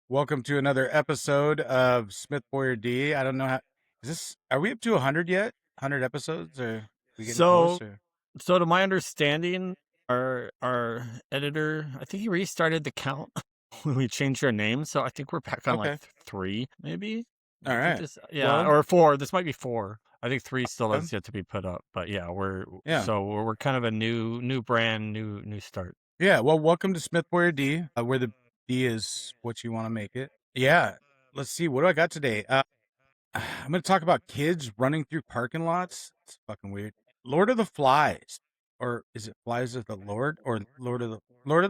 Welcome to another episode of Smith Boyer D. I don't know how are we up to 100 yet? 100 episodes, or we getting close? So, Or so to my understanding, our editor, I think he restarted the count when we changed our name. So I think we're back on like okay, three, maybe. all I think right. this, yeah, Well, or four. This might be four. I think three still um, has yet to be put up. But yeah, yeah, we're kind of a new brand, new start. yeah. Well, welcome to Smith Boyer D, where the D is what you want to make it. Yeah. Let's see. What do I got today? I'm going to talk about kids running through parking lots. It's fucking weird. Lord of the Flies, or is it Flies of the Lord, or Lord of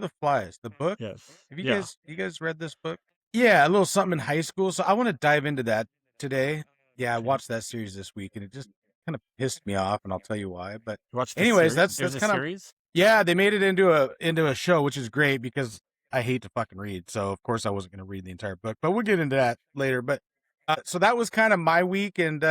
the Flies? The book. Yes, Have yeah. you guys read this book? Yeah, a little something in high school. So I want to dive into that today. Yeah, I Okay. watched that series this week, and it just kind of pissed me off, and I'll tell you why. But You watched the anyways, series? that's There's a kind of series. yeah. They made it into a show, which is great because I hate to fucking read. So of course I wasn't going to read the entire book, but we'll get into that later. But so that was kind of my week. And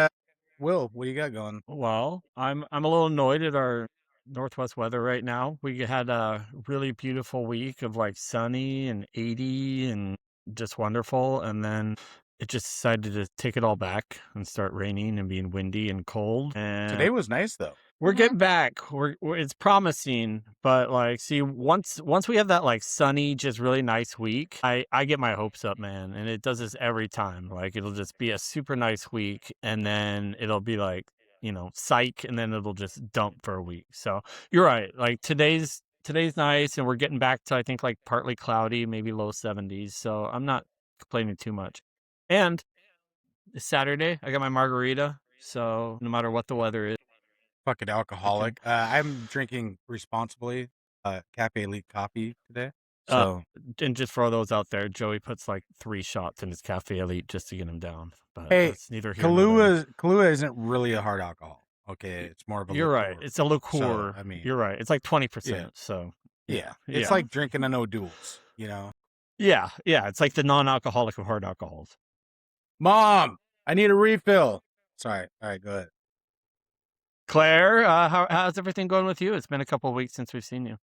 Will, what do you got going? Well, I'm a little annoyed at our Northwest weather right now. We had a really beautiful week of like sunny and 80 and just wonderful, and then it just decided to take it all back and start raining and being windy and cold. And Today was nice though. we're getting back. It's promising, but like, see, once we have that like sunny, just really nice week, I get my hopes up, man, and it does this every time. Like, it'll just be a super nice week, and then it'll be like, psych, and then it'll just dump for a week. So you're right. Like today's nice, and we're getting back to I think like partly cloudy, maybe low 70s. So I'm not complaining too much. And it's Saturday, I got my margarita. So no matter what the weather is, Fucking I can. alcoholic. I'm drinking responsibly. Cafe Elite coffee today. Uh, So and just throw those out there. Joey puts like 3 shots in his Cafe Elite just to get him down, but hey, that's neither here nor there. Kahlua isn't really a hard alcohol. Okay, Y- it's more of a You're right. liqueur. It's a So liqueur. I mean, You're right. It's like yeah, 20%. So yeah. yeah, It's yeah, like drinking an O'Doul's. yeah, yeah. It's like the non-alcoholic of hard alcohols. Mom, I need a refill. Sorry. All right, go ahead. Claire, how's everything going with you? It's been a couple of weeks since we've seen you.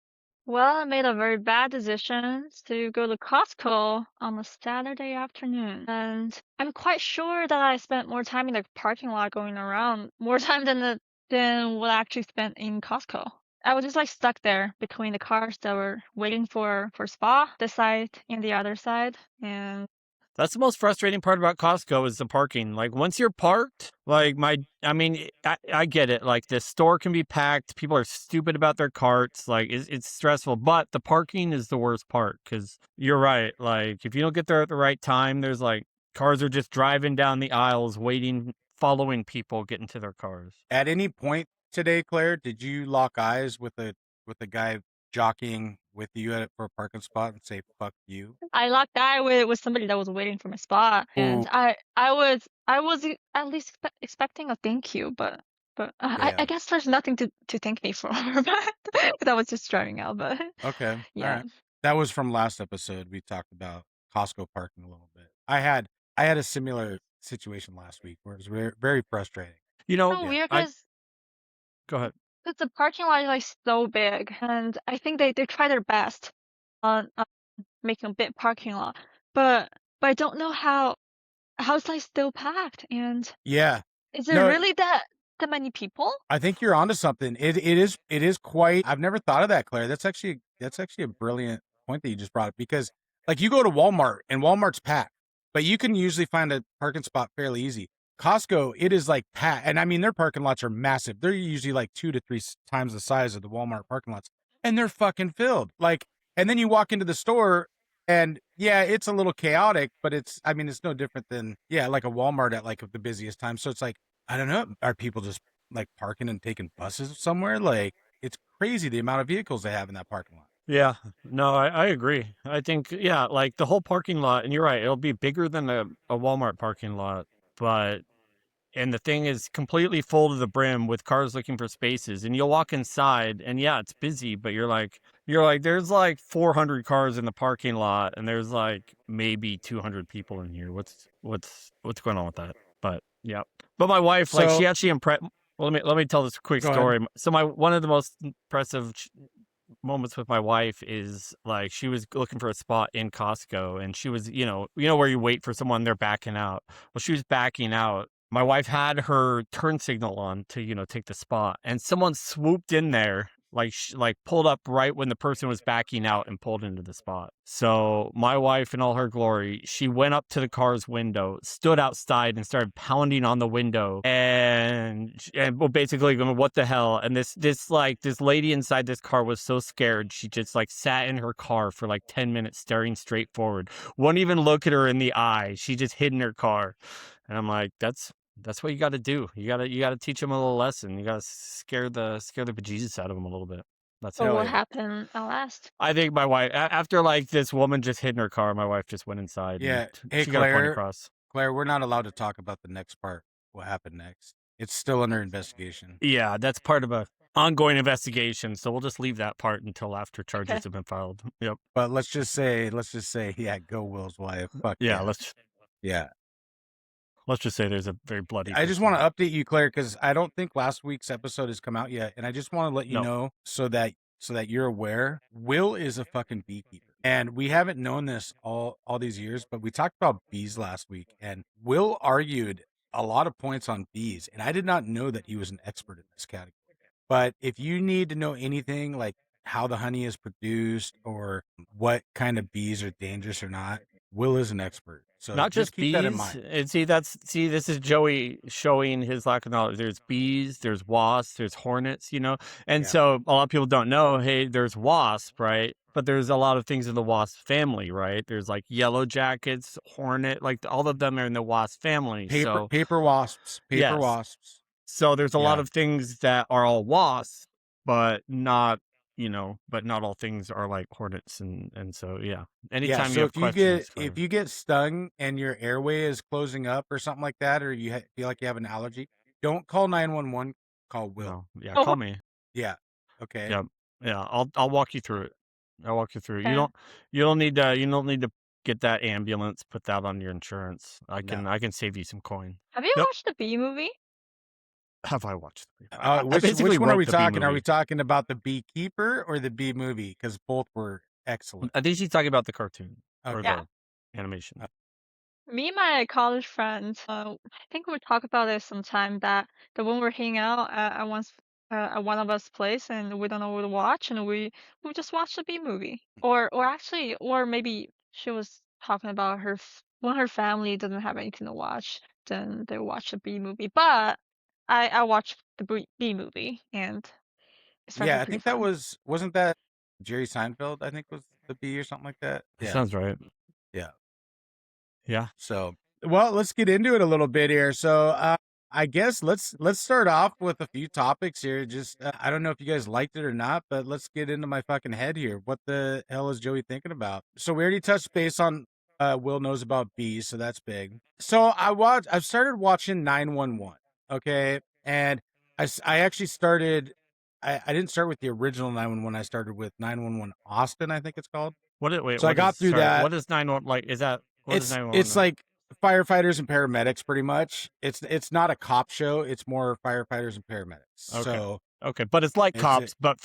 Well, I made a very bad decision to go to Costco on a Saturday afternoon. And I'm quite sure that I spent more time in the parking lot going around, more time than what I actually spent in Costco. I was just like stuck there between the cars that were waiting for spa, this side and the other side. And That's the most frustrating part about Costco is the parking. Like once you're parked, like I mean, I get it. Like the store can be packed. People are stupid about their carts. Like it's stressful, but the parking is the worst part because you're right. Like if you don't get there at the right time, there's like cars are just driving down the aisles, waiting, following people get into their cars. At any point today, Claire, did you lock eyes with a guy jockeying with you for a parking spot and say "fuck you"? I locked eye with somebody that was waiting for my spot, and Ooh, I was at least expecting a thank you, but I yeah. guess there's nothing to thank me for, but I was just driving out. But Okay. All yeah, right. That was from last episode. We talked about Costco parking a little bit. I had a similar situation last week where it was very, very frustrating. You know, so Yeah. weird I because go ahead. the parking lot is like so big, and I think they try their best on making a big parking lot, but I don't know how it's like still packed, and Yeah. is it No, really that many people? I think you're onto something. It is quite. I've never thought of that, Claire. That's actually a brilliant point that you just brought up because like you go to Walmart and Walmart's packed, but you can usually find a parking spot fairly easy. Costco, it is like packed, and I mean their parking lots are massive. They're usually like 2 to 3 times the size of the Walmart parking lots, and they're fucking filled. Like, and then you walk into the store, and yeah, it's a little chaotic, but I mean, it's no different than yeah, like a Walmart at like the busiest time. So it's like I don't know. Are people just like parking and taking buses somewhere? Like it's crazy the amount of vehicles they have in that parking lot. Yeah, no, I agree. I think, yeah, like the whole parking lot, and you're right, it'll be bigger than a Walmart parking lot, but, and the thing is completely full to the brim with cars looking for spaces. And you'll walk inside, and yeah, it's busy, but there's like 400 cars in the parking lot, and there's like maybe 200 people in here. What's going on with that? But yeah, but my wife, like, she So actually impressed. Well, let me tell this quick go ahead. story. So one of the most impressive moments with my wife is like she was looking for a spot in Costco, and she was, where you wait for someone, they're backing out. Well, she was backing out. My wife had her turn signal on to, take the spot, and someone swooped in there, like pulled up right when the person was backing out and pulled into the spot. So my wife, in all her glory, she went up to the car's window, stood outside, and started pounding on the window, and well, basically going, "What the hell?" And this lady inside this car was so scared, she just like sat in her car for like 10 minutes, staring straight forward, wouldn't even look at her in the eye. She just hid in her car, and I'm like, that's what you got to do. You got to teach them a little lesson. You got to scare the bejesus out of them a little bit. That's So it. Hell what yeah. happened at last? I think my wife, after like this woman just hid in her car, my wife just went inside. Yeah. And Hey, she got a point Claire. across. Claire, we're not allowed to talk about the next part. What happened next? It's still under investigation. Yeah, that's part of a ongoing investigation. So we'll just leave that part until after charges Okay. have been filed. Yep. But let's just say, yeah, go Will's wife. Fuck Yeah. yeah. Let's just say there's a very bloody. I just want to update you, Claire, because I don't think last week's episode has come out yet, and I just want to let you No. know so that you're aware. Will is a fucking beekeeper, and we haven't known this all these years, but we talked about bees last week, and Will argued a lot of points on bees, and I did not know that he was an expert in this category. But if you need to know anything like how the honey is produced or what kind of bees are dangerous or not, Will is an expert. So Not just keep bees. that in mind. And this is Joey showing his lack of knowledge. There's bees, there's wasps, there's hornets, and Yeah. so a lot of people don't know, hey, there's wasp, right? But there's a lot of things in the wasp family, right? There's like yellow jackets, hornet, like all of them are in the wasp family. Paper wasps. Yes. Wasps. So there's a lot Yeah. of things that are all wasps, but not all things are like hornets, and so yeah. Anytime So you have questions, if you get stung and your airway is closing up or something like that, or you feel like you have an allergy, don't call 911. Call Will. no, yeah, Oh. call me. Yeah. Okay. Yep. Yeah, I'll walk you through it. I'll walk you through it. Okay. You don't need to get that ambulance, put that on your insurance. I No. can save you some coin. Have you Yep. watched the Bee Movie? Have I watched the Which one are we talking? Are we talking about the Beekeeper or the Bee Movie? Because both were excellent. I think she's talking about the cartoon or Okay. Yeah. the animation. Me and my college friends, I think we talked about it sometime that when we're hanging out at one of us place and we don't know what to watch and we just watch the Bee Movie, or maybe she was talking about when her family doesn't have anything to watch, then they watch the Bee Movie. But I watched the Bee Movie and it's Yeah, I pretty think fun. that wasn't that Jerry Seinfeld? I think was the Bee or something like that. That Yeah. sounds right. Yeah. Yeah. So, well, let's get into it a little bit here. So, I guess let's start off with a few topics here. Just I don't know if you guys liked it or not, but let's get into my fucking head here. What the hell is Joey thinking about? So we already touched base on Will knows about bees, so that's big. So I've started watching 911. Okay, and I actually started. I didn't start with the original 911. I started with 911 Austin, I think it's called. So I got through that. What is 911 like? Is that what is 911? It's like firefighters and paramedics, pretty much. It's not a cop show. It's more firefighters and paramedics. Okay. So okay, but it's like Is cops, but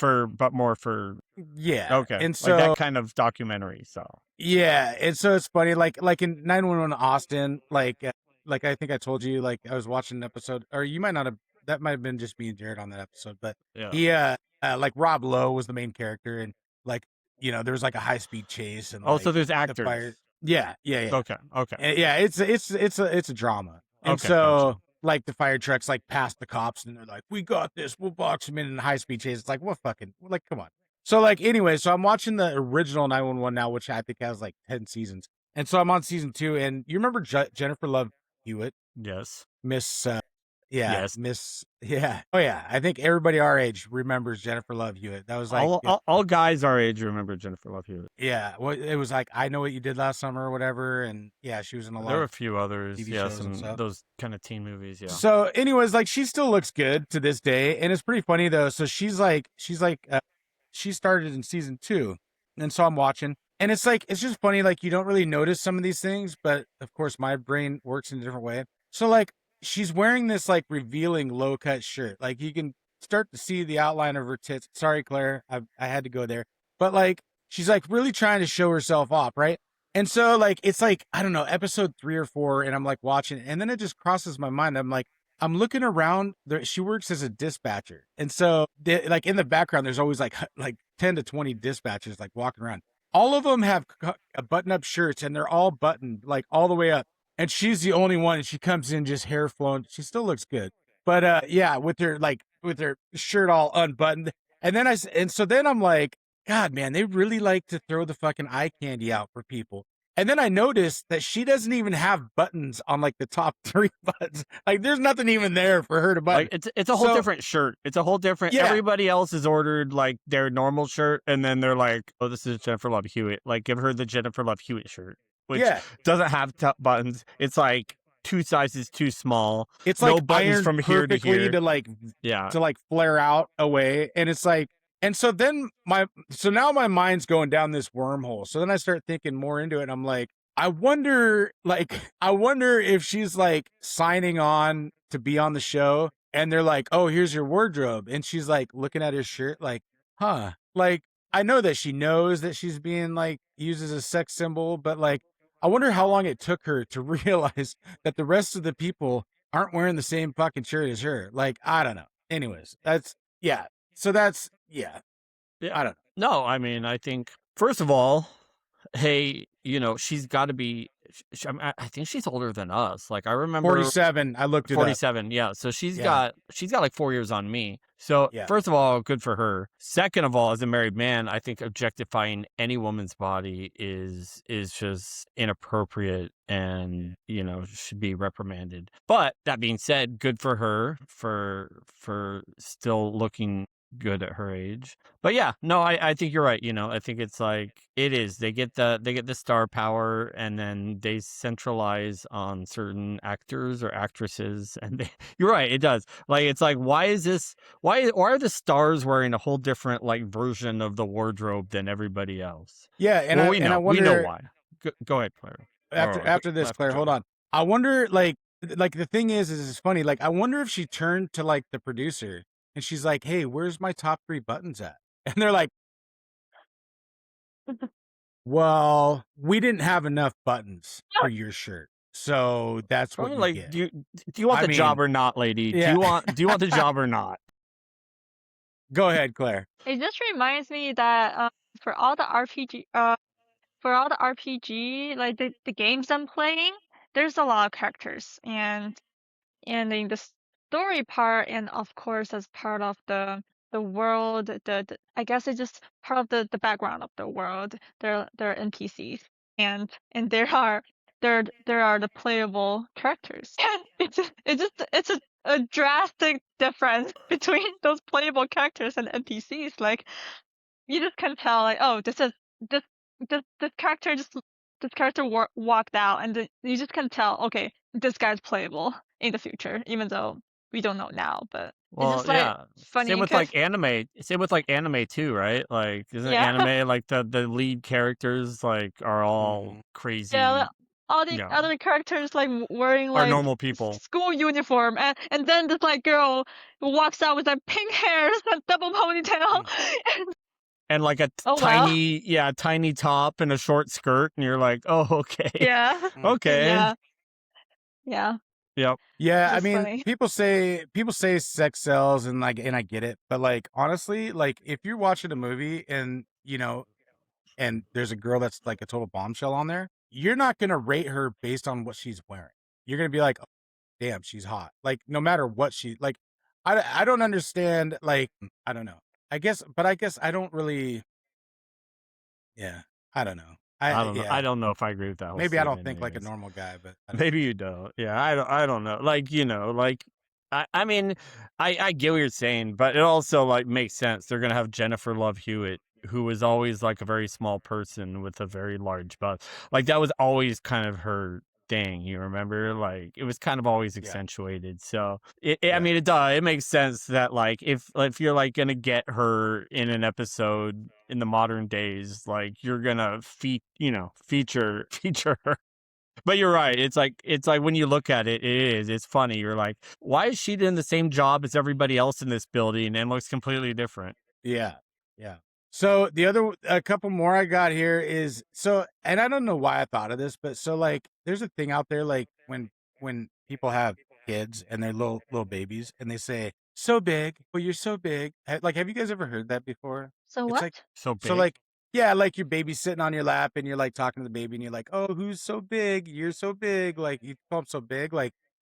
more for yeah. okay, And like so that kind of documentary. So yeah, and so it's funny, like in 911 Austin, like I think I told you, like I was watching an episode, or you might not have. That might have been just me and Jared on that episode, but yeah, he like Rob Lowe was the main character, and like there was like a high speed chase, and also like, there's the actors. Yeah. Okay, And, yeah, it's a drama, and Okay, so gotcha. like the fire trucks like pass the cops, and they're like, "We got this. We'll box them in a high speed chase." It's like, what fucking like, come on. So like anyway, so I'm watching the original 911 now, which I think has like 10 seasons, and so I'm on season 2. And you remember Jennifer Love Hewitt, Yes. Miss Yes. Miss oh yeah, I think everybody our age remembers Jennifer Love Hewitt. That was like all guys our age remember Jennifer Love Hewitt. yeah, well, it was like I Know What You Did Last Summer or whatever, and yeah, she was in a lot There were a of few others, TV yeah, shows and some stuff. those kind of teen movies, yeah. So, anyways, like she still looks good to this day, and it's pretty funny though. So she started in season 2, and so I'm watching, and it's just funny. Like you don't really notice some of these things, but of course my brain works in a different way. So like she's wearing this like revealing low cut shirt. Like you can start to see the outline of her tits. Sorry, Claire, I had to go there, but like she's like really trying to show herself off, right? And so like it's like I don't know, episode 3 or 4, and I'm like watching, and then it just crosses my mind. I'm like, I'm looking around. She works as a dispatcher, and so like in the background, there's always like 10 to 20 dispatchers like walking around. All of them have button-up shirts, and they're all buttoned like all the way up. And she's the only one, and she comes in just hair flowing. She still looks good, but yeah, with her shirt all unbuttoned. And so then I'm like, God, man, they really like to throw the fucking eye candy out for people. And then I noticed that she doesn't even have buttons on like the top 3 buttons. Like there's nothing even there for her to button. Like it's a whole different shirt. It's a whole different. Yeah. Everybody else has ordered like their normal shirt, and then they're like, "Oh, this is Jennifer Love Hewitt." Like, give her the Jennifer Love Hewitt shirt, which doesn't have buttons. It's like 2 sizes too small. It's no like buttons ironed from here to perfectly here to like flare out away, and it's like. And so then now my mind's going down this wormhole. So then I start thinking more into it. And I'm like, I wonder if she's like signing on to be on the show, and they're like, oh, here's your wardrobe. And she's like looking at his shirt like, huh? Like, I know that she knows that she's being like used as a sex symbol, but like, I wonder how long it took her to realize that the rest of the people aren't wearing the same fucking shirt as her. Like, I don't know. Anyways, so that's, yeah. I don't know. No, I mean, I think, first of all, hey, she's got to be, I think she's older than us. Like, I remember 47. I looked it 47. Yeah. So she's got like 4 years on me. So first of all, good for her. Second of all, as a married man, I think objectifying any woman's body is just inappropriate and, should be reprimanded. But that being said, good for her for still looking good at her age. But yeah, no, I think you're right. I think it's like it is. They get the star power, and then they centralize on certain actors or actresses, and you're right, it does. Like it's like why are the stars wearing a whole different like version of the wardrobe than everybody else? Yeah, and well, we know why. Go ahead, Claire. After this, Claire, hold on. I wonder like the thing is it's funny. Like I wonder if she turned to like the producer and she's like, hey, where's my top 3 buttons at? And they're like, well, we didn't have enough buttons for your shirt. So that's what you get. Do you want the job or not, lady? Yeah. Do you want the job or not? Go ahead, Claire. It just reminds me that for all the RPG, like the games I'm playing, there's a lot of characters, and in the story part, and of course as part of the world, I guess it's just part of the background of the world. There are NPCs, and there are the playable characters. And it's a drastic difference between those playable characters and NPCs. Like you just can tell, like, oh, this character walked out, and then you just can tell, okay, this guy's playable in the future, even though we don't know now. But well, it's just like funny. Same with like anime. Same with like anime too, right? Like isn't anime like the lead characters like are all crazy? Yeah, all the other characters like wearing like are normal people, school uniform, and then this like girl walks out with like pink hair, and double ponytail. And like a tiny top and a short skirt, and you're like, oh, okay. Yeah. Okay. Yeah. Yep. Yeah, Just I mean, funny. people say sex sells, and I get it, but like honestly, like if you're watching a movie and and there's a girl that's like a total bombshell on there, you're not gonna rate her based on what she's wearing. You're gonna be like, oh, damn, she's hot. Like no matter what she like, I don't understand. Like I don't know. I guess I don't really. Yeah, I don't know. I don't know if I agree with that. Maybe I don't think like a normal guy, but maybe you don't. Yeah, I don't know. Like like I mean, I get what you're saying, but it also like makes sense. They're gonna have Jennifer Love Hewitt, who was always like a very small person with a very large butt. Like that was always kind of her thing. You remember? Like it was kind of always accentuated. So I mean, it makes sense that like if you're like gonna get her in an episode in the modern days, like you're gonna feature her. But you're right. It's like when you look at it, it's funny. You're like, why is she doing the same job as everybody else in this building and looks completely different? Yeah. Yeah. So a couple more I got here is and I don't know why I thought of this, but so like there's a thing out there like when people have kids and they're little babies and they say, so big, well, you're so big. Like, have you guys ever heard that before? So It's like, what? So so big. like, yeah, like your baby's sitting on your lap and you're like talking to the baby and you're like, oh, who's so big? You're so big. Like, you call them so big.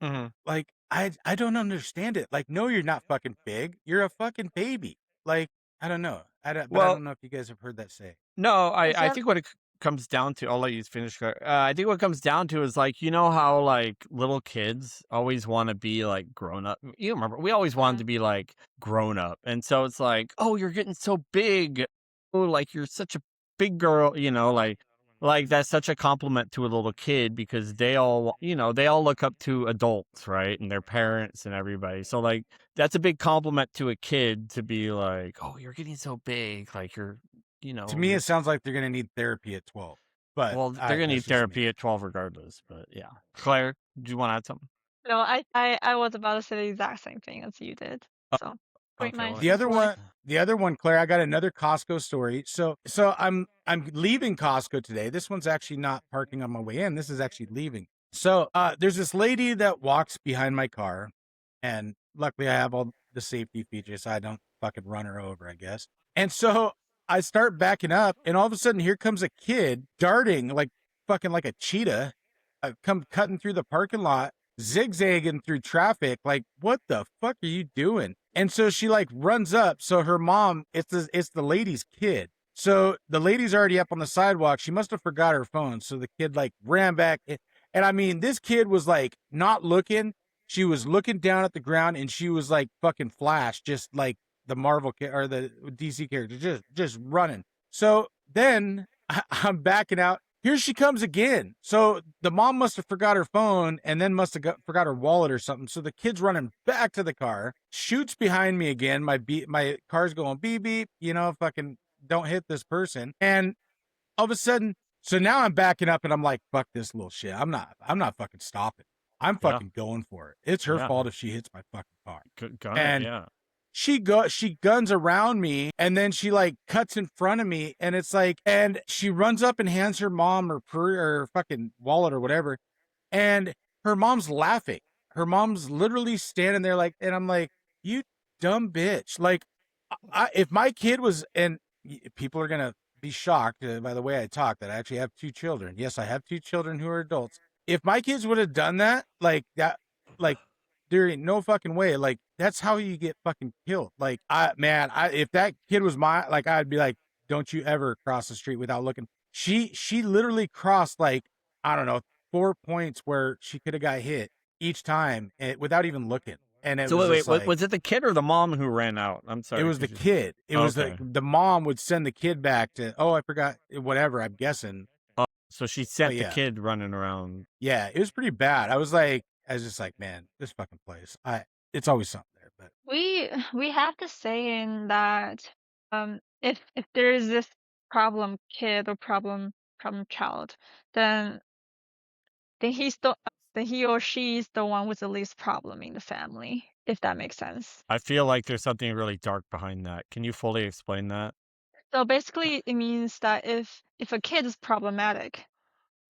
Hmm. Like I don't understand it. Like, no, you're not fucking big. You're a fucking baby. Like, I don't know. But I Well, don't know if you guys have heard that say. no, Is I that think what it comes down to, I'll let you finish. I think what comes down to is like, you know how like little kids always want to be like grown up. You remember, we always wanted mm, to be like grown up. And so it's like, oh, you're getting so big. Oh, like you're such a big girl, like that's such a compliment to a little kid because they all look up to adults, right? And their parents and everybody. So like, that's a big compliment to a kid to be like, oh, you're getting so big. Like To me, you're it sounds like they're gonna need therapy at 12. But well, they're gonna that's need just me. therapy at 12 regardless, but yeah. Claire, do you want to add something? no, I was about to say the exact same thing as you did. Oh, So great okay, minds well, The think other alike. one, Claire, I got another Costco story. So I'm leaving Costco today. This one's actually not parking on my way in. This is actually leaving. So there's this lady that walks behind my car, and luckily I have all the safety features, so I don't fucking run her over, I guess. And so I start backing up, and all of a sudden here comes a kid darting like fucking like a cheetah, come cutting through the parking lot, zigzagging through traffic. Like, what the fuck are you doing? And so she like runs up. So her mom, it's the lady's kid. So the lady's already up on the sidewalk. She must have forgot her phone. So the kid like ran back. And I mean, this kid was like not looking. She was looking down at the ground and she was like fucking Flash, just like the Marvel or the DC character, just running. So then I'm backing out. Here she comes again. So the mom must have forgot her phone and then must have forgot her wallet or something. So the kid's running back to the car, shoots behind me again. My car's going beep beep. Fucking don't hit this person. And all of a sudden, so now I'm backing up and I'm like, fuck this little shit. I'm not fucking stopping. I'm yeah, fucking going for it. It's her yeah, fault if she hits my fucking car. gun it, And yeah. she guns around me and then she like cuts in front of me and it's like, and she runs up and hands her mom her fucking wallet or whatever, and her mom's laughing. Her mom's literally standing there like, and I'm like, you dumb bitch. Like, if my kid was, and people are gonna be shocked by the way I talk that I actually have two children. Yes, I have two children who are adults. If my kids would have done that, like that, like there ain't no fucking way. Like, that's how you get fucking killed. Like, if that kid was my, like, I'd be like, don't you ever cross the street without looking. She literally crossed like, I don't know, 4 points where she could have got hit each time without even looking. And it So was just wait, like, was it the kid or the mom who ran out? I'm it sorry. was the kid. It was Okay. the mom would send the kid back to, oh, I forgot, whatever, I'm guessing. So she sent the yeah. kid running around. Yeah, it was pretty bad. I was just like, man, this fucking place. It's always something there, but We have the saying that if there is this problem kid or problem child, then then he's the then he or she is the one with the least problem in the family, if that makes sense. I feel like there's something really dark behind that. Can you fully explain that? So basically, it means that if a kid is problematic,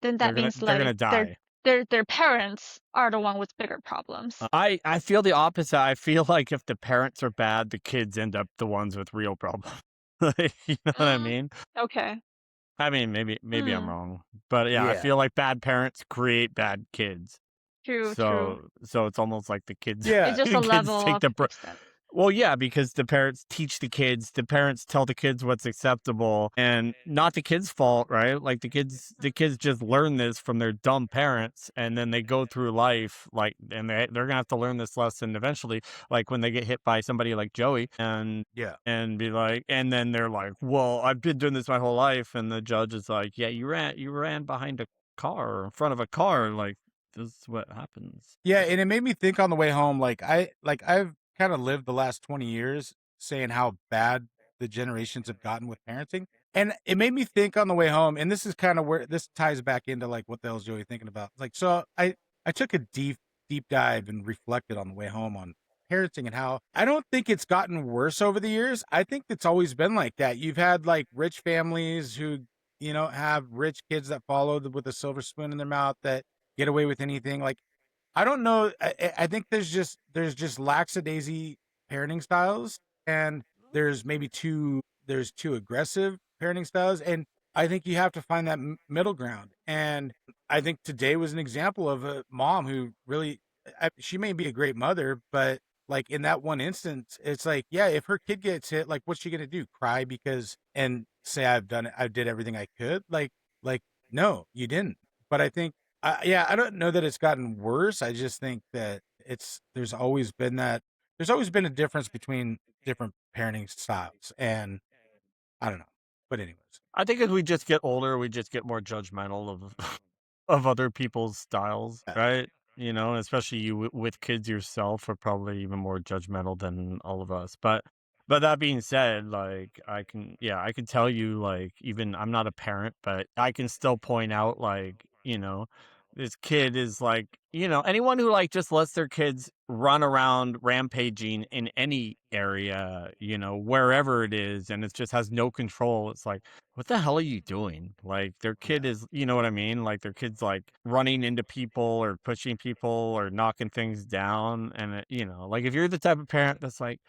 then that means They're gonna like die. their parents are the one with bigger problems. I feel the opposite. I feel like if the parents are bad, the kids end up the ones with real problems. You know what I Mm, mean? okay. I mean, maybe I'm Hmm. wrong, but yeah, I yeah. feel like bad parents create bad kids. True. So it's almost like the kids, Yeah. It's just the a kids level take of the extent. well, yeah, because the parents teach the kids, the parents tell the kids what's acceptable, and not the kids' fault, right? Like the kids just learn this from their dumb parents, and then they go through life like, and they're gonna have to learn this lesson eventually, like when they get hit by somebody like Joey, Yeah. and be like, and then they're like, well, I've been doing this my whole life, and the judge is like, yeah, you ran behind a car or in front of a car, like this is what happens. Yeah, and it made me think on the way home, I've kind of lived the last 20 years saying how bad the generations have gotten with parenting. And it made me think on the way home, and this is kind of where this ties back into like what the hell's Joey thinking about. Like, so I took a deep dive and reflected on the way home on parenting and how I don't think it's gotten worse over the years. I think it's always been like that. You've had like rich families who, you know, have rich kids that follow with a silver spoon in their mouth that get away with anything. Like, I don't know. I think there's just lackadaisy parenting styles, and there's too aggressive parenting styles, and I think you have to find that middle ground. And I think today was an example of a mom who really, she may be a great mother, but like in that one instance, it's like, yeah, if her kid gets hit, like, what's she gonna do? Cry because and say I did everything I could? Like no, you didn't. But I think, yeah, I don't know that it's gotten worse. I just think that there's always been a difference between different parenting styles, and I don't know. But anyways, I think as we just get older, we just get more judgmental of of other people's styles, right? You know, and especially you with kids yourself are probably even more judgmental than all of us. But that being said, like I can tell you, like, even I'm not a parent, but I can still point out, like, you know, this kid is like, you know, anyone who like just lets their kids run around rampaging in any area, you know, wherever it is, and it just has no control. It's like, what the hell are you doing? Like their kid is, you know what I mean? Like their kid's like running into people or pushing people or knocking things down. And you know, like if you're the type of parent that's like,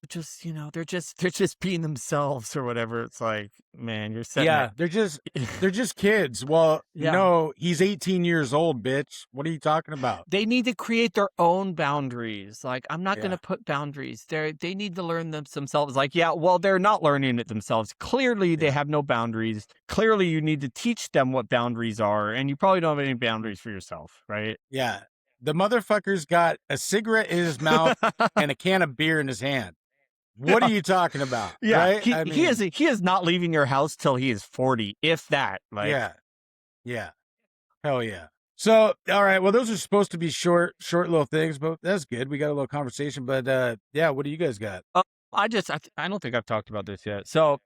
just, you know, they're just being themselves or whatever. It's like, man, you're setting yeah, they're just kids. Well, Yeah. no, he's 18 years old, bitch. What are you talking about? They need to create their own boundaries. Like, I'm not going Yeah. to put boundaries. They need to learn them themselves. Like, yeah, well, they're not learning it themselves. Clearly, they Yeah. have no boundaries. Clearly, you need to teach them what boundaries are, and you probably don't have any boundaries for yourself, right? Yeah. The motherfucker's got a cigarette in his mouth and a can of beer in his hand. What are you talking about? Yeah, Right? he is not leaving your house till he is 40, if that. Like, yeah. Hell yeah. So, all right. Well, those are supposed to be short little things, but that's good. We got a little conversation. But yeah, what do you guys got? I don't think I've talked about this yet. So,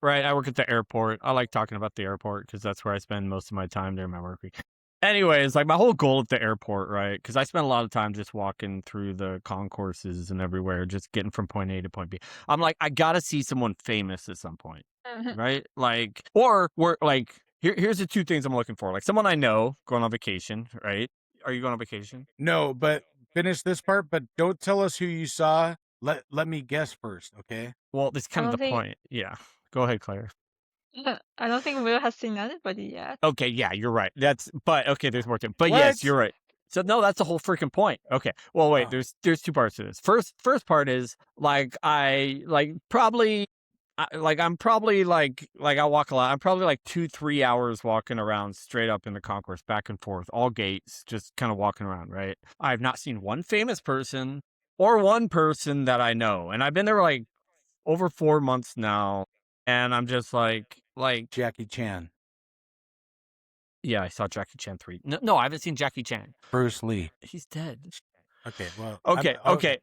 right, I work at the airport. I like talking about the airport because that's where I spend most of my time during my work week. Anyways, like my whole goal at the airport, right? Because I spend a lot of time just walking through the concourses and everywhere, just getting from point A to point B. I'm like, I gotta see someone famous at some point, right? Like, or we're like, here's the two things I'm looking for. Like someone I know going on vacation, right? Are you going on vacation? No, but finish this part, but don't tell us who you saw. Let me guess first, okay? Well, that's kind of the don't think- point. Yeah. Go ahead, Claire. I don't think Will has seen anybody yet. Okay, yeah, you're right. But okay, there's more to it. But What? yes, you're right. So no, that's the whole freaking point. Okay. Well, wait, Oh. there's two parts to this. First part is like I probably I'm probably like I walk a lot. I'm probably like 2-3 hours walking around straight up in the concourse, back and forth, all gates, just kind of walking around, right? I've not seen one famous person or one person that I know. And I've been there like over 4 months now. And I'm just like Jackie Chan, yeah, I saw Jackie Chan 3. No, I haven't seen Jackie Chan. Bruce Lee. He's dead. Okay, well. Okay.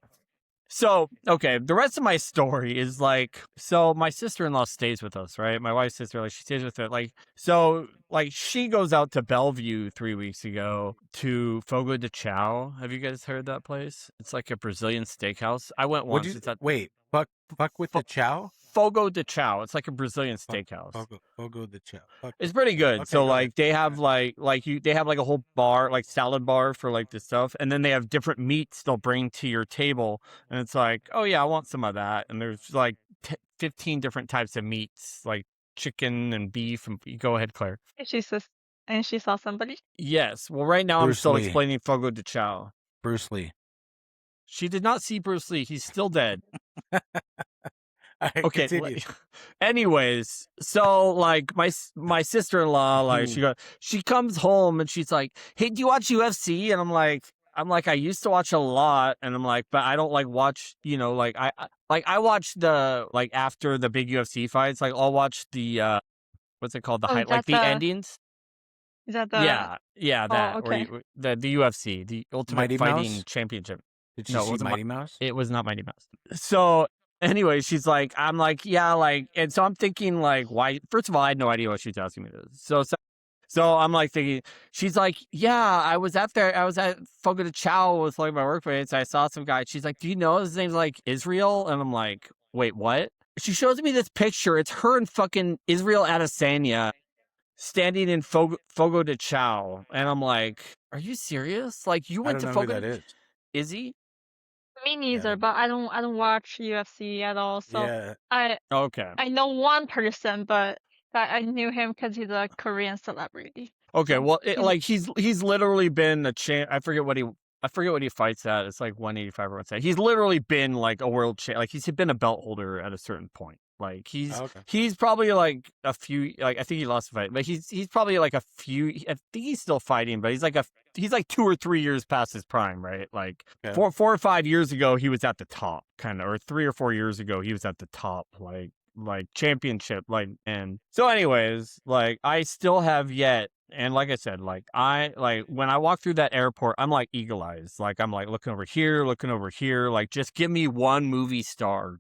So, the rest of my story is like, so my sister-in-law stays with us, right? My wife's sister, like, she stays with it. Like, so, like, she goes out to Bellevue 3 weeks ago to Fogo de Chao. Have you guys heard that place? It's like a Brazilian steakhouse. I went once. It's at Wait, fuck with the chow? Fogo de Chao. It's like a Brazilian steakhouse. Fogo de chow. It's pretty good. Okay, So go like ahead. they have they have like a whole bar, like salad bar for like this stuff, and then they have different meats they'll bring to your table, and it's like, oh yeah, I want some of that, and there's like 15 different types of meats, like chicken and beef, and you go ahead, Claire. And she saw somebody. Yes. Well, right now I'm Bruce still Lee. explaining Fogo de Chao. Bruce Lee. She did not see Bruce Lee. He's still dead. Right, Okay. continue. Anyways, so like my sister-in-law, like she comes home and she's like, "Hey, do you watch UFC?" And I'm like, I used to watch a lot, and I'm like, but I don't like watch, you know, like I watch the like after the big UFC fights, like I'll watch the what's it called, the Oh, like the endings. Is that the? Yeah, that okay. where the UFC, the Ultimate Mighty Fighting Mouse? Championship. Did you No, it see wasn't Mighty Mouse? It was not Mighty Mouse. So anyway, she's like, I'm like, yeah, like, and so I'm thinking like, why? First of all, I had no idea what she was asking me to. So I'm like thinking, she's like, yeah, I was at Fogo de Chao with like my workmates. I saw some guy. She's like, do you know his name's like Israel? And I'm like, wait, what? She shows me this picture. It's her and fucking Israel Adesanya standing in Fogo de Chao. And I'm like, are you serious? Like, you I went don't to know who Fogo that de is. Is he? Me Yeah. neither, but I don't watch UFC at all. So Yeah. Okay. I know one person, but I knew him because he's a Korean celebrity. Okay, So well, he's he's literally been a champ. I forget what he fights at. It's like 185 or 170. He's literally been like a world champ. Like he's been a belt holder at a certain point. Like Oh, okay. he's probably like a few. Like I think he lost a fight, but he's probably like a few. I think he's still fighting, but he's like 2 or 3 years past his prime, right? Like Okay. 4 or 5 years ago, he was at the top, kind of, or 3 or 4 years ago, he was at the top, like championship, like. And so anyways, like I still have yet, and like I said, like when I walk through that airport, I'm like eagle eyes, like I'm like looking over here, like just give me one movie star,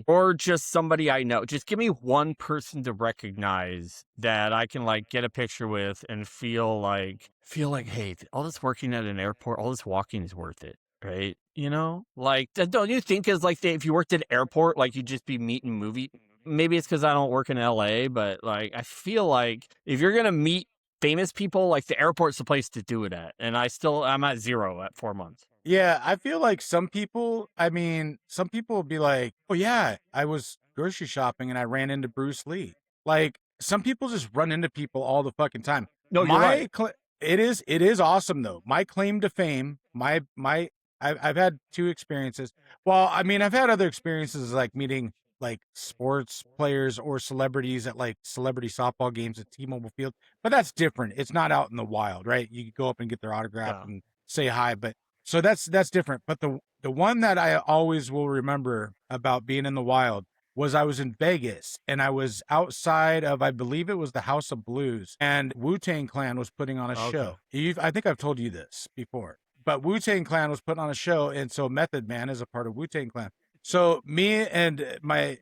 or just somebody I know, just give me one person to recognize that I can like get a picture with and feel like, hey, all this working at an airport, all this walking is worth it. Right? You know, like, don't you think is like if you worked at an airport, like you'd just be meeting maybe it's because I don't work in LA, but like I feel like if you're gonna meet famous people, like the airport's the place to do it at. And I'm at 0 at 4 months. Yeah, I feel like some people will be like, oh yeah, I was grocery shopping and I ran into Bruce Lee. Like some people just run into people all the fucking time. No, you're right. It is awesome though. My claim to fame, I've had 2 experiences. Well, I mean, I've had other experiences like meeting like sports players or celebrities at like celebrity softball games at T-Mobile Field, but that's different. It's not out in the wild, right? You go up and get their autograph and say hi, but so that's different. But the one that I always will remember about being in the wild was I was in Vegas and I was outside of, I believe it was the House of Blues, and Wu-Tang Clan was putting on a show. I think I've told you this before, but Wu-Tang Clan was putting on a show, and so Method Man is a part of Wu-Tang Clan. So me and my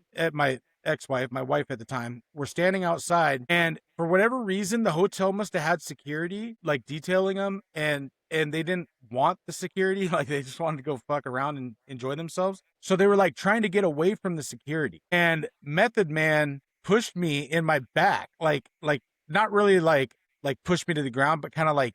ex-wife, my wife at the time, were standing outside, and for whatever reason, the hotel must have had security, like detailing them, and they didn't want the security, like they just wanted to go fuck around and enjoy themselves. So they were like trying to get away from the security, and Method Man pushed me in my back, like not really like pushed me to the ground, but kind of like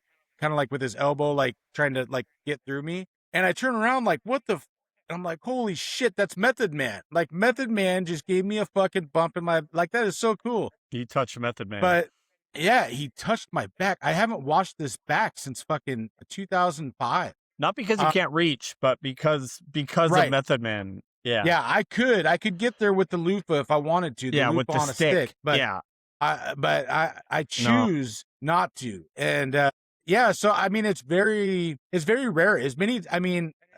with his elbow, like trying to like get through me. And I turn around like, what the I'm like, holy shit, that's Method Man. Like, Method Man just gave me a fucking bump in my, like, that is so cool. He touched Method Man. But, yeah, he touched my back. I haven't washed this back since fucking 2005. Not because you can't reach, but because right. of Method Man. Yeah. Yeah, I could get there with the loofah if I wanted to. The with the on stick. A stick. But, yeah. I choose not to. And, yeah, so, I mean, it's very rare.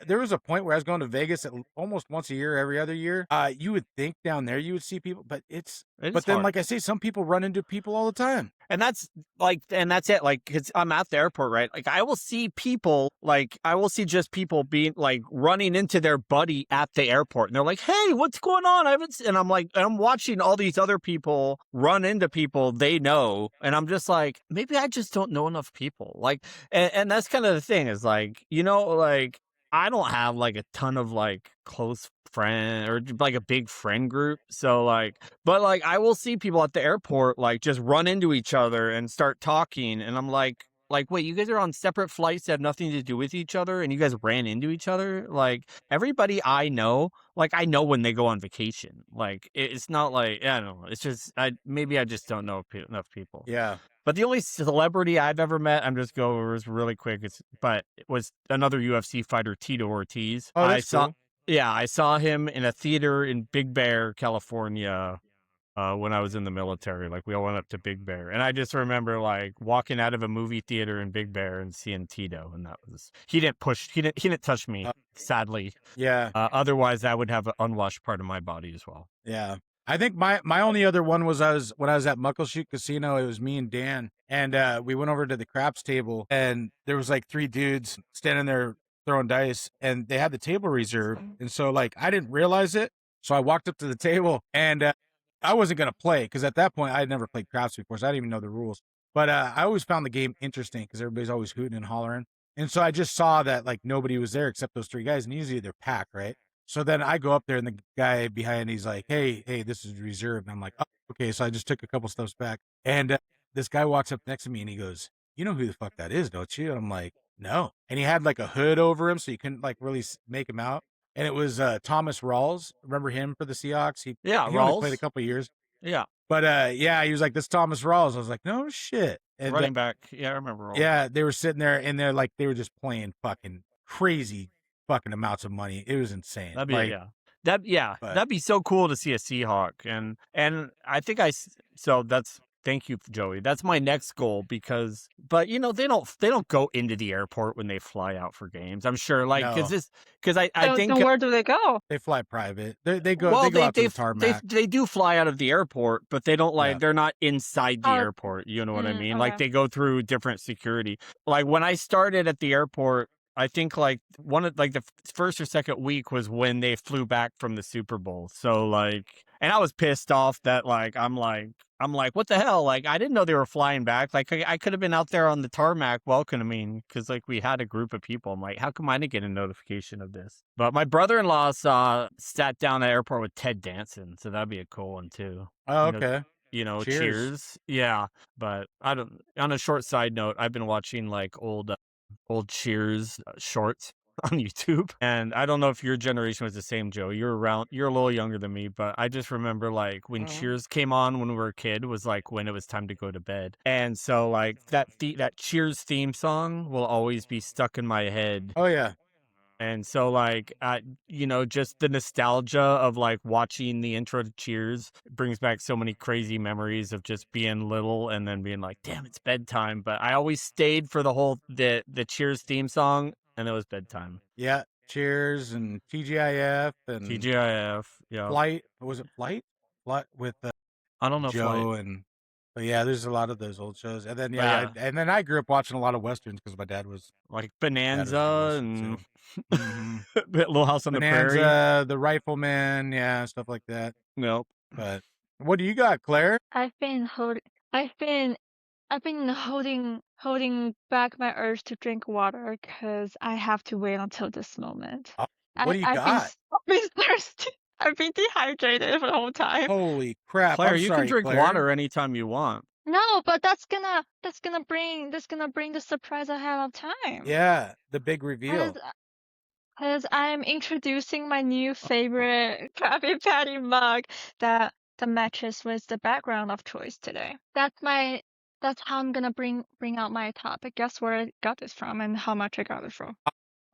There was a point where I was going to Vegas almost once a year, every other year. You would think down there you would see people, but then, hard. Like I say, some people run into people all the time. And that's it. Like, cause I'm at the airport, right? Like I will see just people being like running into their buddy at the airport. And they're like, hey, what's going on? And I'm watching all these other people run into people they know. And I'm just like, maybe I just don't know enough people. Like, and that's kind of the thing is like, you know, like, I don't have like a ton of like close friend or like a big friend group. So like, but like I will see people at the airport like just run into each other and start talking. And I'm like, wait, you guys are on separate flights that have nothing to do with each other and you guys ran into each other? Like everybody I know, like I know when they go on vacation. Like it's not like, I don't know. It's just, maybe I just don't know enough people. Yeah. But the only celebrity I've ever met, I'm just going over this really quick, it was another UFC fighter, Tito Ortiz. Oh, that's cool. Yeah, I saw him in a theater in Big Bear, California, when I was in the military. Like we all went up to Big Bear, and I just remember like walking out of a movie theater in Big Bear and seeing Tito, and he didn't touch me, sadly. Yeah. Otherwise, I would have an unwashed part of my body as well. Yeah. I think my only other one was when I was at Muckleshoot Casino. It was me and Dan, and we went over to the craps table, and there was like 3 dudes standing there throwing dice, and they had the table reserved, and so like I didn't realize it, So I walked up to the table and I wasn't going to play because at that point I had never played craps before. So I didn't even know the rules. But I always found the game interesting because everybody's always hooting and hollering. And so I just saw that like nobody was there except those three guys. And usually they're packed, right? So then I go up there and the guy behind, he's like, hey, this is reserved. And I'm like, oh, okay. So I just took a couple steps back. And this guy walks up next to me and he goes, you know who the fuck that is, don't you? And I'm like, no. And he had like a hood over him so you couldn't like really make him out. And it was Thomas Rawls. Remember him for the Seahawks? He only played a couple years. Yeah. But yeah, he was like, this Thomas Rawls. I was like, no shit. And running back. Yeah, I remember Rawls. Yeah, they were sitting there and they're like, they were just playing fucking crazy fucking amounts of money. It was insane. That'd be like, that'd be so cool to see a Seahawk. And I think thank you, Joey. That's my next goal because, but you know, they don't go into the airport when they fly out for games. I'm sure, like, because I think. Then where do they go? They fly private. They go out to the tarmac. They do fly out of the airport, but they don't they're not inside the airport. You know what I mean? Okay. Like they go through different security. Like when I started at the airport, I think like the first or second week was when they flew back from the Super Bowl. So like, and I was pissed off that like, I'm like, what the hell? Like, I didn't know they were flying back. Like I could have been out there on the tarmac welcoming because like we had a group of people. I'm like, how come I didn't get a notification of this? But my brother-in-law sat down at the airport with Ted Danson. So that'd be a cool one too. Oh, okay. Cheers. Yeah. But on a short side note, I've been watching like old Cheers shorts on YouTube. And I don't know if your generation was the same, Joe. You're a little younger than me, but I just remember like when Cheers came on when we were a kid was like when it was time to go to bed. And so like that Cheers theme song will always be stuck in my head. Oh yeah. And so like, just the nostalgia of like watching the intro to Cheers brings back so many crazy memories of just being little and then being like, damn, it's bedtime. But I always stayed for the Cheers theme song and it was bedtime. Yeah. Cheers and TGIF and yeah. Flight. Was it Flight? Flight with I don't know Joe Flight. But yeah, there's a lot of those old shows. And then and then I grew up watching a lot of westerns because my dad was like Bonanza and Little House on the Prairie. The Rifleman, stuff like that. Nope. But what do you got, Claire? I've been holding back my urge to drink water because I have to wait until this moment. What do you got? I've been thirsty. I've been dehydrated for the whole time. Holy crap! Claire, you can drink water anytime you want. No, but that's gonna bring the surprise ahead of time. Yeah, the big reveal. Because I'm introducing my new favorite Krabby Patty mug that matches with the background of choice today. That's how I'm gonna bring out my topic. Guess where I got this from and how much I got it from.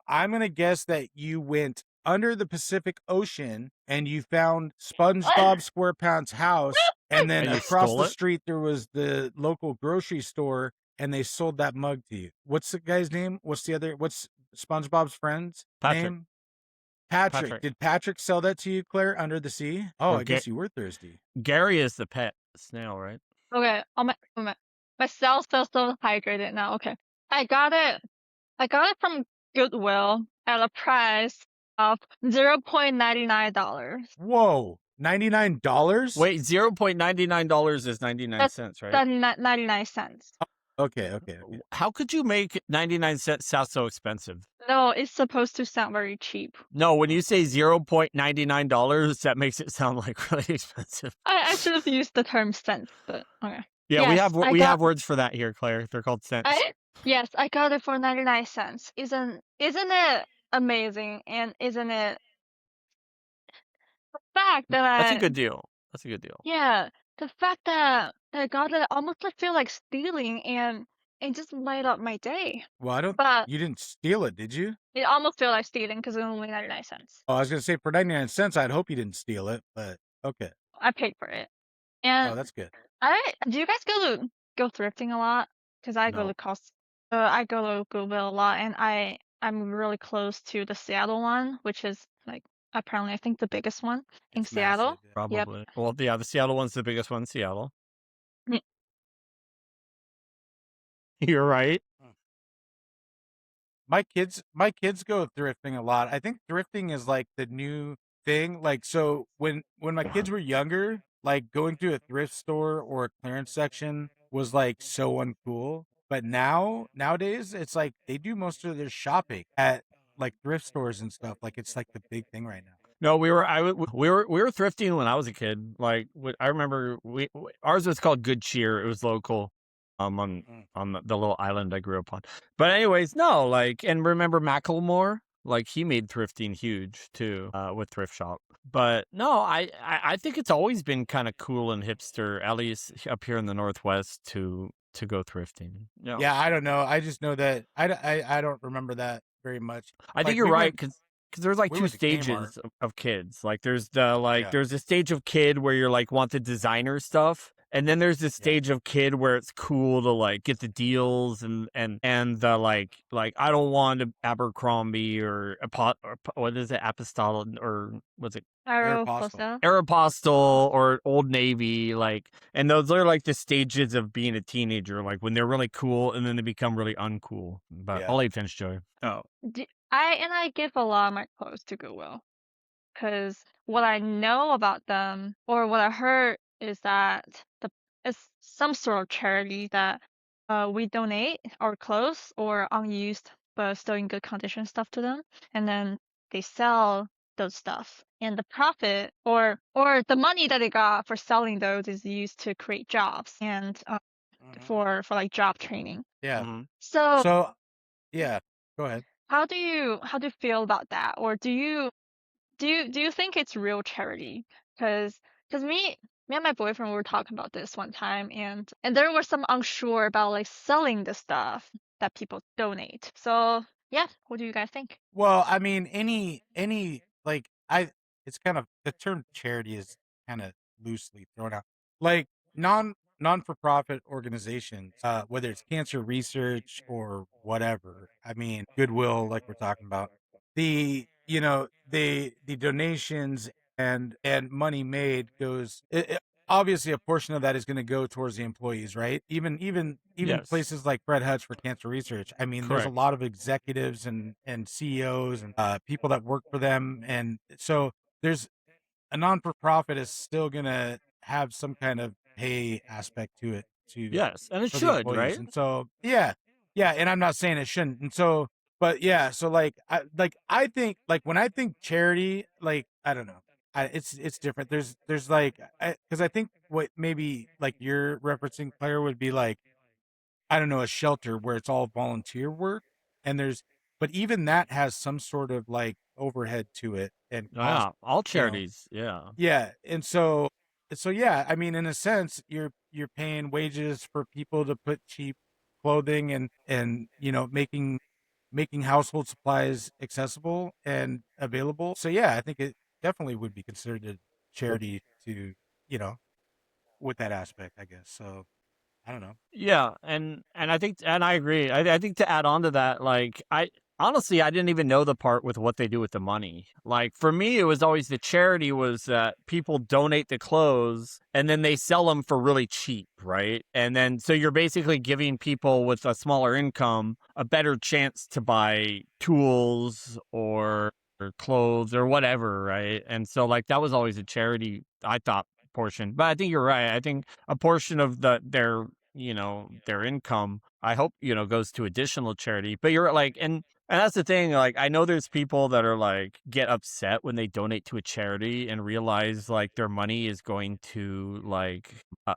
I'm gonna guess that you went under the Pacific Ocean and you found SpongeBob SquarePants' house, and then across the street there was the local grocery store, and they sold that mug to you. What's the guy's name? What's SpongeBob's friend's name? Patrick. Did Patrick sell that to you, Claire, under the sea? Oh, I guess you were thirsty. Gary is the pet snail, right? Okay. My cells feel so hydrated now. Okay. I got it from Goodwill at a price of $0.99. Whoa. $99? Wait, $0.99 is 99 cents, right? That's 99 cents. Okay. How could you make 99 cents sound so expensive? No, it's supposed to sound very cheap. No, when you say $0.99, that makes it sound like really expensive. I should have used the term cents, but okay. Yeah, yes, we have words for that here, Claire. They're called cents. Yes, I got it for 99 cents. Isn't it amazing? And isn't it the fact that That's a good deal. Yeah, the fact that I got it almost feel like stealing and it just light up my day. Well, you didn't steal it, did you? It almost feel like stealing because it's only 99 cents. Oh, I was gonna say for 99 cents, I'd hope you didn't steal it, but okay. I paid for it. And that's good. Do you guys go thrifting a lot? Because I go to Costco. I go to Goodwill a lot, and I'm really close to the Seattle one, which is like apparently I think the biggest one in Seattle. Massive, yeah. Probably. Yep. Well, yeah, the Seattle one's the biggest one in Seattle. You're right. My kids go thrifting a lot. I think thrifting is like the new thing. Like, so when my kids were younger, like going to a thrift store or a clearance section was like so uncool. But nowadays, it's like they do most of their shopping at like thrift stores and stuff. Like it's like the big thing right now. No, we were thrifting when I was a kid. Like I remember ours was called Good Cheer. It was local, on Mm. the little island I grew up on. But anyways, no, like, and remember Macklemore? Like he made thrifting huge too, with Thrift Shop. But no, I think it's always been kind of cool and hipster, at least up here in the Northwest, to go thrifting. Yeah, Yeah, I don't know. I just know that I don't remember that very much. I think Like you're right, because there's like we two went to Kmart. stages of kids. Like there's the like Yeah, there's a stage of kid where you're like want the designer stuff, and then there's this yeah. stage of kid where it's cool to like get the deals and the like I don't want a Abercrombie or what is it, Apostolic, or was it Aeropostale. Aeropostale. Aeropostale or Old Navy, like, and those are like the stages of being a teenager, like when they're really cool and then they become really uncool. But Yeah. I'll let you finish, Joey. Oh, I give a lot of my clothes to Goodwill because what I know about them or what I heard is that it's some sort of charity that we donate our clothes or unused but still in good condition stuff to them, and then they sell those stuff, and the profit or the money that they got for selling those is used to create jobs and Mhm. for like job training. Yeah. mhm. So So yeah, go ahead. how do you feel about that, or do you think it's real charity? Because me and my boyfriend were talking about this one time, and there was some unsure about like selling the stuff that people donate. So yeah, what do you guys think? Well, I mean, any like it's kind of the term charity is kind of loosely thrown out. Like non for profit organizations, whether it's cancer research or whatever. I mean, Goodwill, like we're talking about, the donations and money made goes. Obviously, a portion of that is going to go towards the employees, right? Even Yes, places like Fred Hutch for cancer research. I mean, there's a correct. lot of executives and CEOs and people that work for them, and so there's a non for profit is still going to have some kind of pay aspect to it to Yes, and it for the should, employees, right? and so yeah, and I'm not saying it shouldn't, and so but yeah, so I think like when I think charity, like I don't know, it's different. There's like because I think what maybe like you're referencing, Claire, would be like I don't know, a shelter where it's all volunteer work, and but even that has some sort of like overhead to it and cost, Yeah, all you know. charities. Yeah. Yeah, and so yeah, I mean, in a sense, you're paying wages for people to put cheap clothing and making household supplies accessible and available. So yeah, I think it definitely would be considered a charity to you know with that aspect, I guess. So I don't know. Yeah, and I think, and I agree. I think to add on to that, like, I honestly I didn't even know the part with what they do with the money. Like for me, it was always the charity was that people donate the clothes and then they sell them for really cheap, right? And then so you're basically giving people with a smaller income a better chance to buy tools or clothes or whatever, right? And so like that was always a charity, I thought, portion. But I think you're right. I think a portion of their income, I hope, goes to additional charity. But you're like, and that's the thing, like I know there's people that are like get upset when they donate to a charity and realize like their money is going to like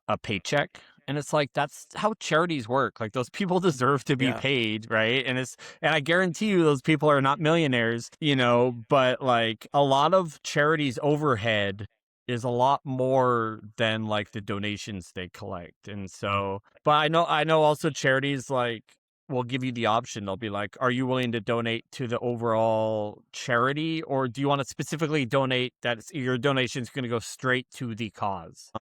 a paycheck. And it's like that's how charities work. Like those people deserve to be Yeah, paid, right? And I guarantee you those people are not millionaires, but like a lot of charities overhead is a lot more than like the donations they collect. And so, but I know also charities like will give you the option. They'll be like, are you willing to donate to the overall charity, or do you want to specifically donate that your donation is going to go straight to the cause?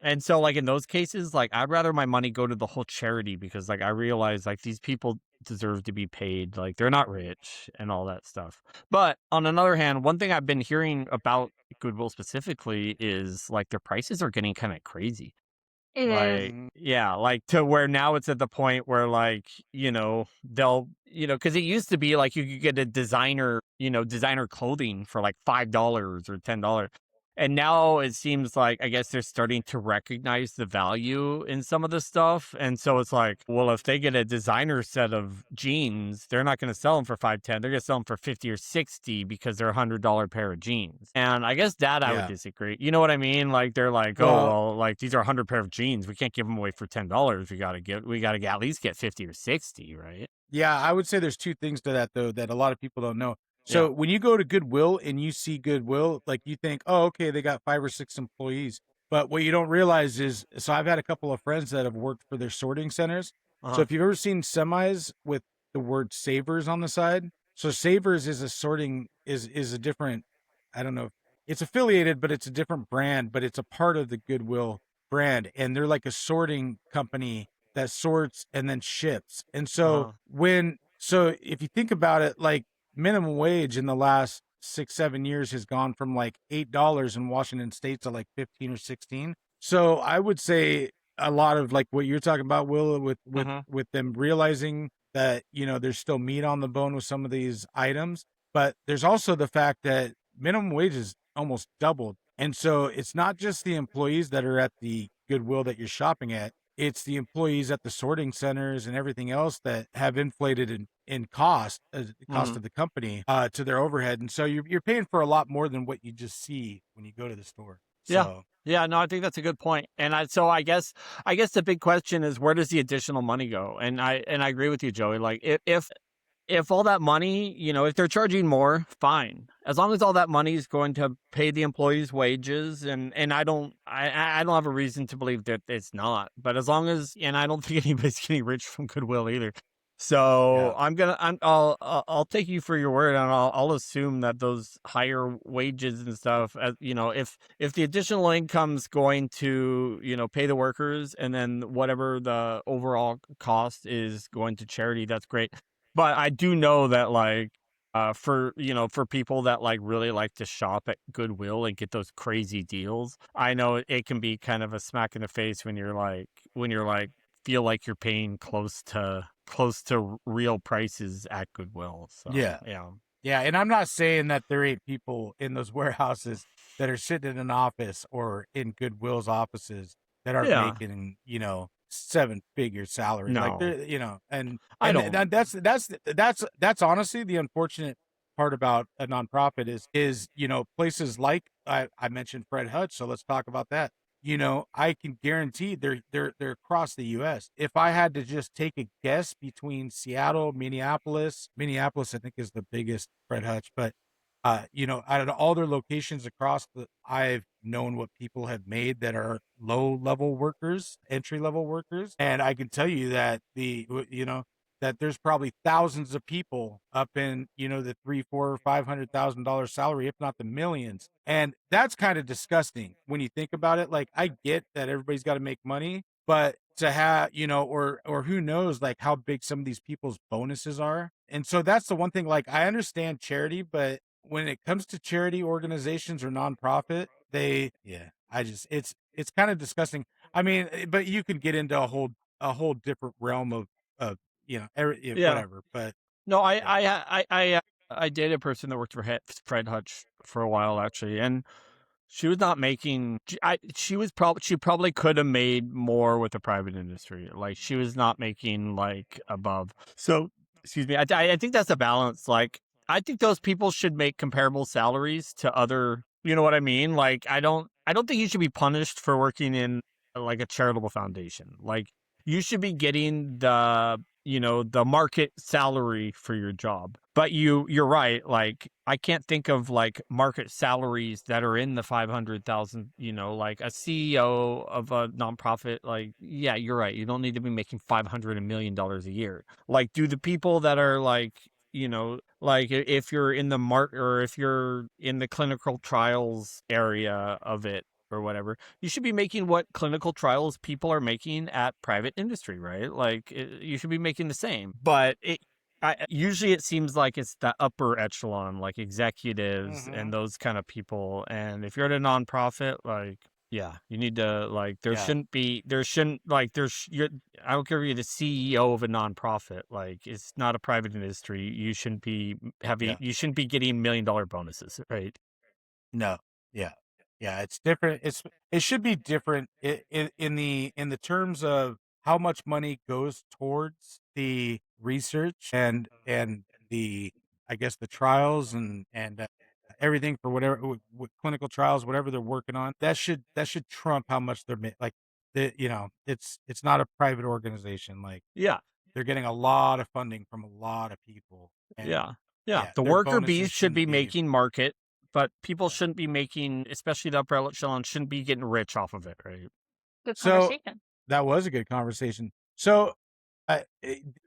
And so like in those cases, like I'd rather my money go to the whole charity, because like I realize like these people deserve to be paid. Like they're not rich and all that stuff. But on another hand, one thing I've been hearing about Goodwill specifically is like their prices are getting kind of crazy. It is. Like, mhm, yeah, like to where now it's at the point where like, they'll, because it used to be like you could get a designer, designer clothing for like $5 or $10. And now it seems like, I guess they're starting to recognize the value in some of the stuff. And so it's like, well, if they get a designer set of jeans, they're not going to sell them for 5, 10. They're going to sell them for 50 or 60 because they're $100 pair of jeans. And I guess that I would Yeah. disagree. You know what I mean? Like they're like, oh, Well- well, like these are 100 pair of jeans. We can't give them away for $10. We got to at least get 50 or 60, right? Yeah, I would say there's two things to that though that a lot of people don't know. So when you go to Goodwill and you see Goodwill, like you think, oh, okay, they got 5 or 6 employees. But what you don't realize is, so I've had a couple of friends that have worked for their sorting centers. So if you've ever seen semis with the word Savers on the side, so Savers is a sorting, is a different, I don't know, it's affiliated, but it's a different brand, but it's a part of the Goodwill brand. And they're like a sorting company that sorts and then ships. And so so if you think about it, like minimum wage in the last 6-7 years has gone from like $8 in Washington State to like 15 or 16. So I would say a lot of like what you're talking about, Will, with them realizing that, there's still meat on the bone with some of these items, but there's also the fact that minimum wage is almost doubled. And so it's not just the employees that are at the Goodwill that you're shopping at. It's the employees at the sorting centers and everything else that have inflated in cost, the cost of the company to their overhead. And so you're paying for a lot more than what you just see when you go to the store. So. Yeah, no, I think that's a good point. And I guess the big question is, where does the additional money go? And I agree with you, Joey. Like if all that money, if they're charging more, fine. As long as all that money is going to pay the employees' wages, and I don't have a reason to believe that it's not. But as long as, and I don't think anybody's getting rich from Goodwill either. So I'll take you for your word, and I'll assume that those higher wages and stuff, if the additional income's going to, pay the workers, and then whatever the overall cost is going to charity, that's great. But I do know that like for people that like really like to shop at Goodwill and get those crazy deals, I know it can be kind of a smack in the face when you're like feel like you're paying close to real prices at Goodwill. So Yeah. And I'm not saying that there ain't people in those warehouses that are sitting in an office or in Goodwill's offices that are making 7-figure salaries. No. Like they're, and I don't. that's honestly the unfortunate part about a nonprofit is places like I mentioned Fred Hutch, so let's talk about that. I can guarantee they're across the U.S. If I had to just take a guess between Seattle, Minneapolis I think is the biggest Fred Hutch, but out of all their locations across I've known what people have made that are low-level workers, entry-level workers, and I can tell you that that there's probably thousands of people up in the $300,000, $400,000, $500,000 salary, if not the millions, and that's kind of disgusting when you think about it. Like I get that everybody's got to make money, but to have or who knows like how big some of these people's bonuses are, and so that's the one thing. Like I understand charity, but when it comes to charity organizations or nonprofit, it's kind of disgusting. I mean, but you can get into a whole different realm of whatever. But no, I dated a person that worked for Fred Hutch for a while actually, and she was not making. She probably could have made more with the private industry. Like she was not making like above. So excuse me. I think that's a balance. Like I think those people should make comparable salaries to other. You know what I mean? Like I don't think you should be punished for working in like a charitable foundation. Like you should be getting the market salary for your job. But you're right. Like I can't think of like market salaries that are in the 500,000, like a CEO of a nonprofit. Like, yeah, you're right. You don't need to be making $500 million a year. Like, do the people that are like, like if you're in the or if you're in the clinical trials area of it, or whatever, you should be making what clinical trials people are making at private industry, right? Like you should be making the same. But usually it seems like it's the upper echelon, like executives and those kind of people. And if you're at a nonprofit, like Yeah, you need to like. There Yeah. shouldn't be. There shouldn't like. I don't care if you're the CEO of a nonprofit. Like, it's not a private industry. You shouldn't be having. Yeah. You shouldn't be getting $1 million bonuses, right? No. Yeah. Yeah. It's different. It should be different in the terms of how much money goes towards the research and the, I guess, the trials and everything for whatever with clinical trials, whatever they're working on. That should trump how much they're like it's not a private organization. Like Yeah, they're getting a lot of funding from a lot of people, and yeah, yeah. yeah, The their worker bees bonuses should be shouldn't be. making market, but people Yeah. shouldn't be making, especially the upper echelon, shouldn't be getting rich off of it, right? Good So conversation. that was a good conversation. So,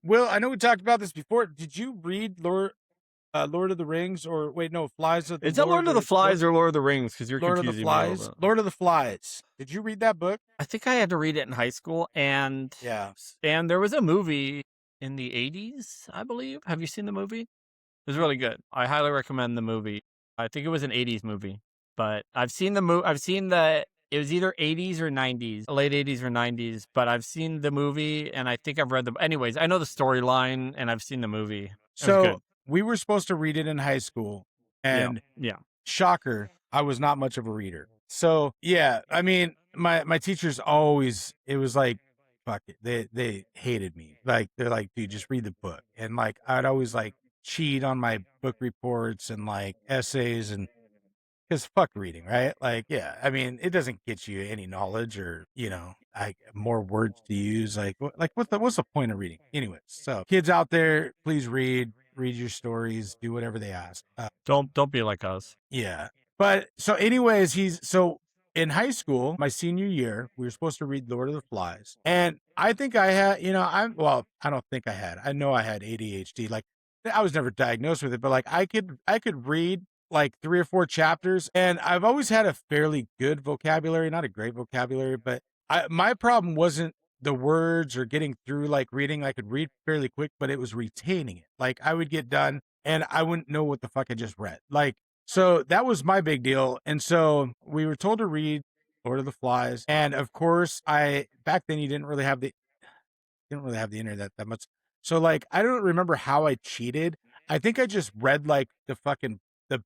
Will, I know we talked about this before. Did you read Lord of the Rings, or wait, no, Flies of the Is that Lord Lord, of the or Flies or Lord of the Rings? Because you're Lord of the confusing me a little Flies? bit. Lord of the Flies. Did you read that book? I think I had to read it in high school, and Yeah. there was a movie in the 80s, I believe. Have you seen the movie? It was really good. I highly recommend the movie. I think it was an 80s movie, but I've seen the movie. I've seen it was either 80s or 90s, late 80s or 90s, but I've seen the movie and I think I've read the, anyways, I know the storyline and I've seen the movie. It was So good. we were supposed to read it in high school, Yeah. and Yeah. shocker, I was not much of a reader. So yeah, I mean, my teachers always, it was like, fuck it, they hated me. Like they're like, dude, just read the book, and like I'd always like cheat on my book reports and like essays, and because fuck reading, right? Like, yeah, I mean, it doesn't get you any knowledge or more words to use. Like, what's the point of reading, anyways? So kids out there, please read your stories, do whatever they ask. Don't be like us. Yeah. But so anyways, so in high school, my senior year, we were supposed to read Lord of the Flies. And I think I had, I don't think I had. I know I had ADHD. Like I was never diagnosed with it, but like I could read like 3 or 4 chapters, and I've always had a fairly good vocabulary, not a great vocabulary, but my problem wasn't the words or getting through like reading. I could read fairly quick, but it was retaining it. Like I would get done and I wouldn't know what the fuck I just read. Like, so that was my big deal. And so we were told to read Lord of the Flies. And of course, back then you didn't really have the internet that much. So like I don't remember how I cheated. I think I just read like the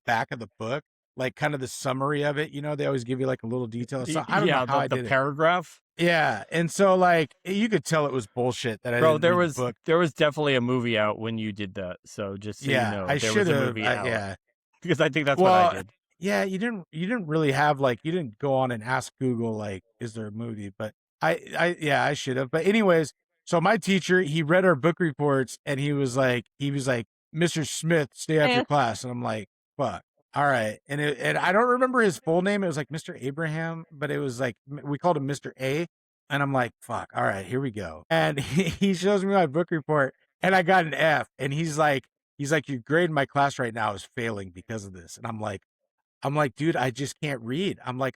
back of the book, like kind of the summary of it. They always give you like a little detail. So I don't know Yeah, how I the did it. paragraph. Yeah. And so like you could tell it was bullshit that I Bro, didn't read the book. there was definitely a movie out when you did that. So just so you know, I there should was a have. movie out. Yeah. Because I think that's what I did. Yeah, you didn't really have like you didn't go on and ask Google like is there a movie, but I should have. But anyways, so my teacher, he read our book reports and he was like Mr. Smith, stay after Eh, class, and I'm like, fuck. All right. And I don't remember his full name. It was like Mr. Abraham, but it was like we called him Mr. A. And I'm like, fuck. All right, here we go. And he shows me my book report and I got an F, and he's like, your grade in my class right now is failing because of this. And I'm like, dude, I just can't read. I'm like,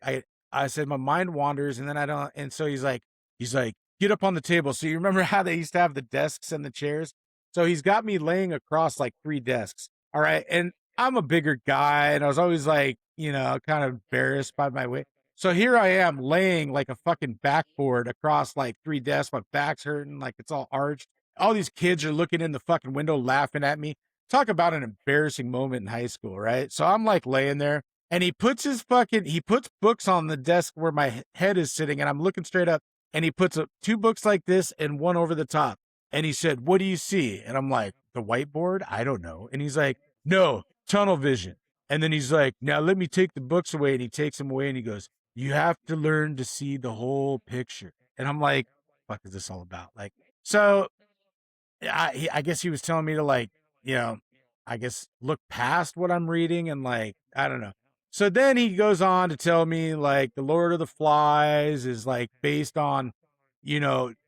I said my mind wanders, and then I don't. And so he's like, get up on the table. So you remember how they used to have the desks and the chairs? So he's got me laying across like 3 desks. All right, and I'm a bigger guy, and I was always like, kind of embarrassed by my weight. So here I am laying like a fucking backboard across like 3 desks. My back's hurting, like it's all arched. All these kids are looking in the fucking window laughing at me. Talk about an embarrassing moment in high school, right? So I'm like laying there, and he puts books on the desk where my head is sitting, and I'm looking straight up, and he puts 2 books like this and one over the top. And he said, what do you see? And I'm like, the whiteboard? I don't know. And he's like, no, tunnel vision. And then he's like, now let me take the books away. And he takes them away and he goes, you have to learn to see the whole picture. And I'm like, what is this all about? Like, so I guess he was telling me to like, I guess look past what I'm reading and like, I don't know. So then he goes on to tell me like the Lord of the Flies is like based on,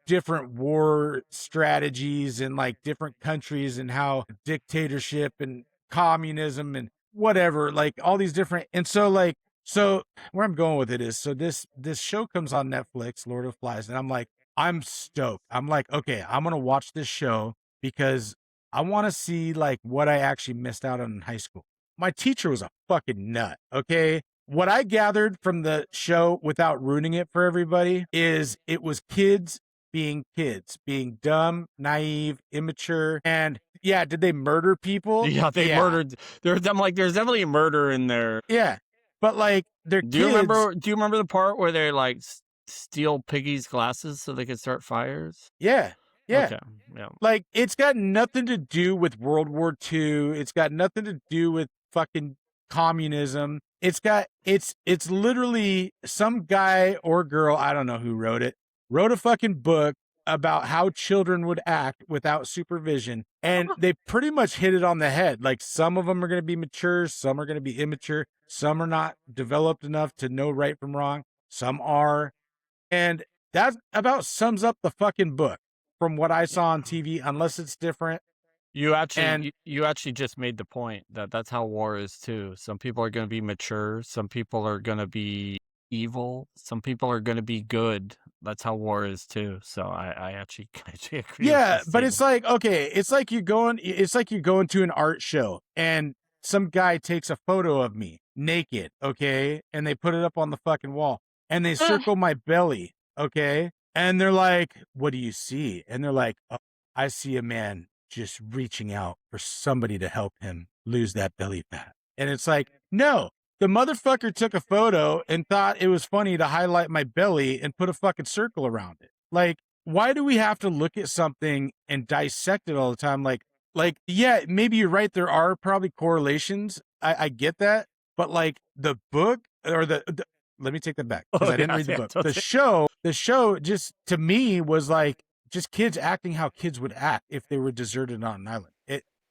different war strategies in like different countries and how dictatorship and communism and whatever, like all these different. And so like, so where I'm going with it is, so this show comes on Netflix, Lord of the Flies, and I'm like, I'm stoked. I'm like, okay, I'm going to watch this show because I want to see like what I actually missed out on in high school. My teacher was a fucking nut. Okay. what I gathered from the show without ruining it for everybody is it was kids being dumb, naive, immature. And yeah, did they murder people? Yeah, they murdered. I'm like, there's definitely a murder in there. Yeah. But like they're Do you kids. remember the part where they like steal Piggy's glasses so they could start fires? Yeah. Yeah. Okay. Yeah. Like it's got nothing to do with World War II. It's got nothing to do with fucking communism. It's literally some guy or girl, I don't know who wrote it, wrote a fucking book about how children would act without supervision. And they pretty much hit it on the head. Like some of them are going to be mature, some are going to be immature, some are not developed enough to know right from wrong, some are. And that about sums up the fucking book from what I saw on TV, unless it's different. You actually just made the point that that's how war is too. Some people are going to be mature. Some people are going to be evil. Some people are going to be good. That's how war is too. So I actually agree. Yeah, but it's like, okay, it's like you're going to an art show and some guy takes a photo of me naked, okay, and they put it up on the fucking wall and they circle my belly, okay, and they're like, "What do you see?" And they're like, "Oh, I see a man just reaching out for somebody to help him lose that belly fat." And it's like, no, the motherfucker took a photo and thought it was funny to highlight my belly and put a fucking circle around it. Like, why do we have to look at something and dissect it all the time? Like, yeah, maybe you're right. There are probably correlations. I get that. But like the book or let me take that back because I didn't read the book. The show just to me was like just kids acting how kids would act if they were deserted on an island.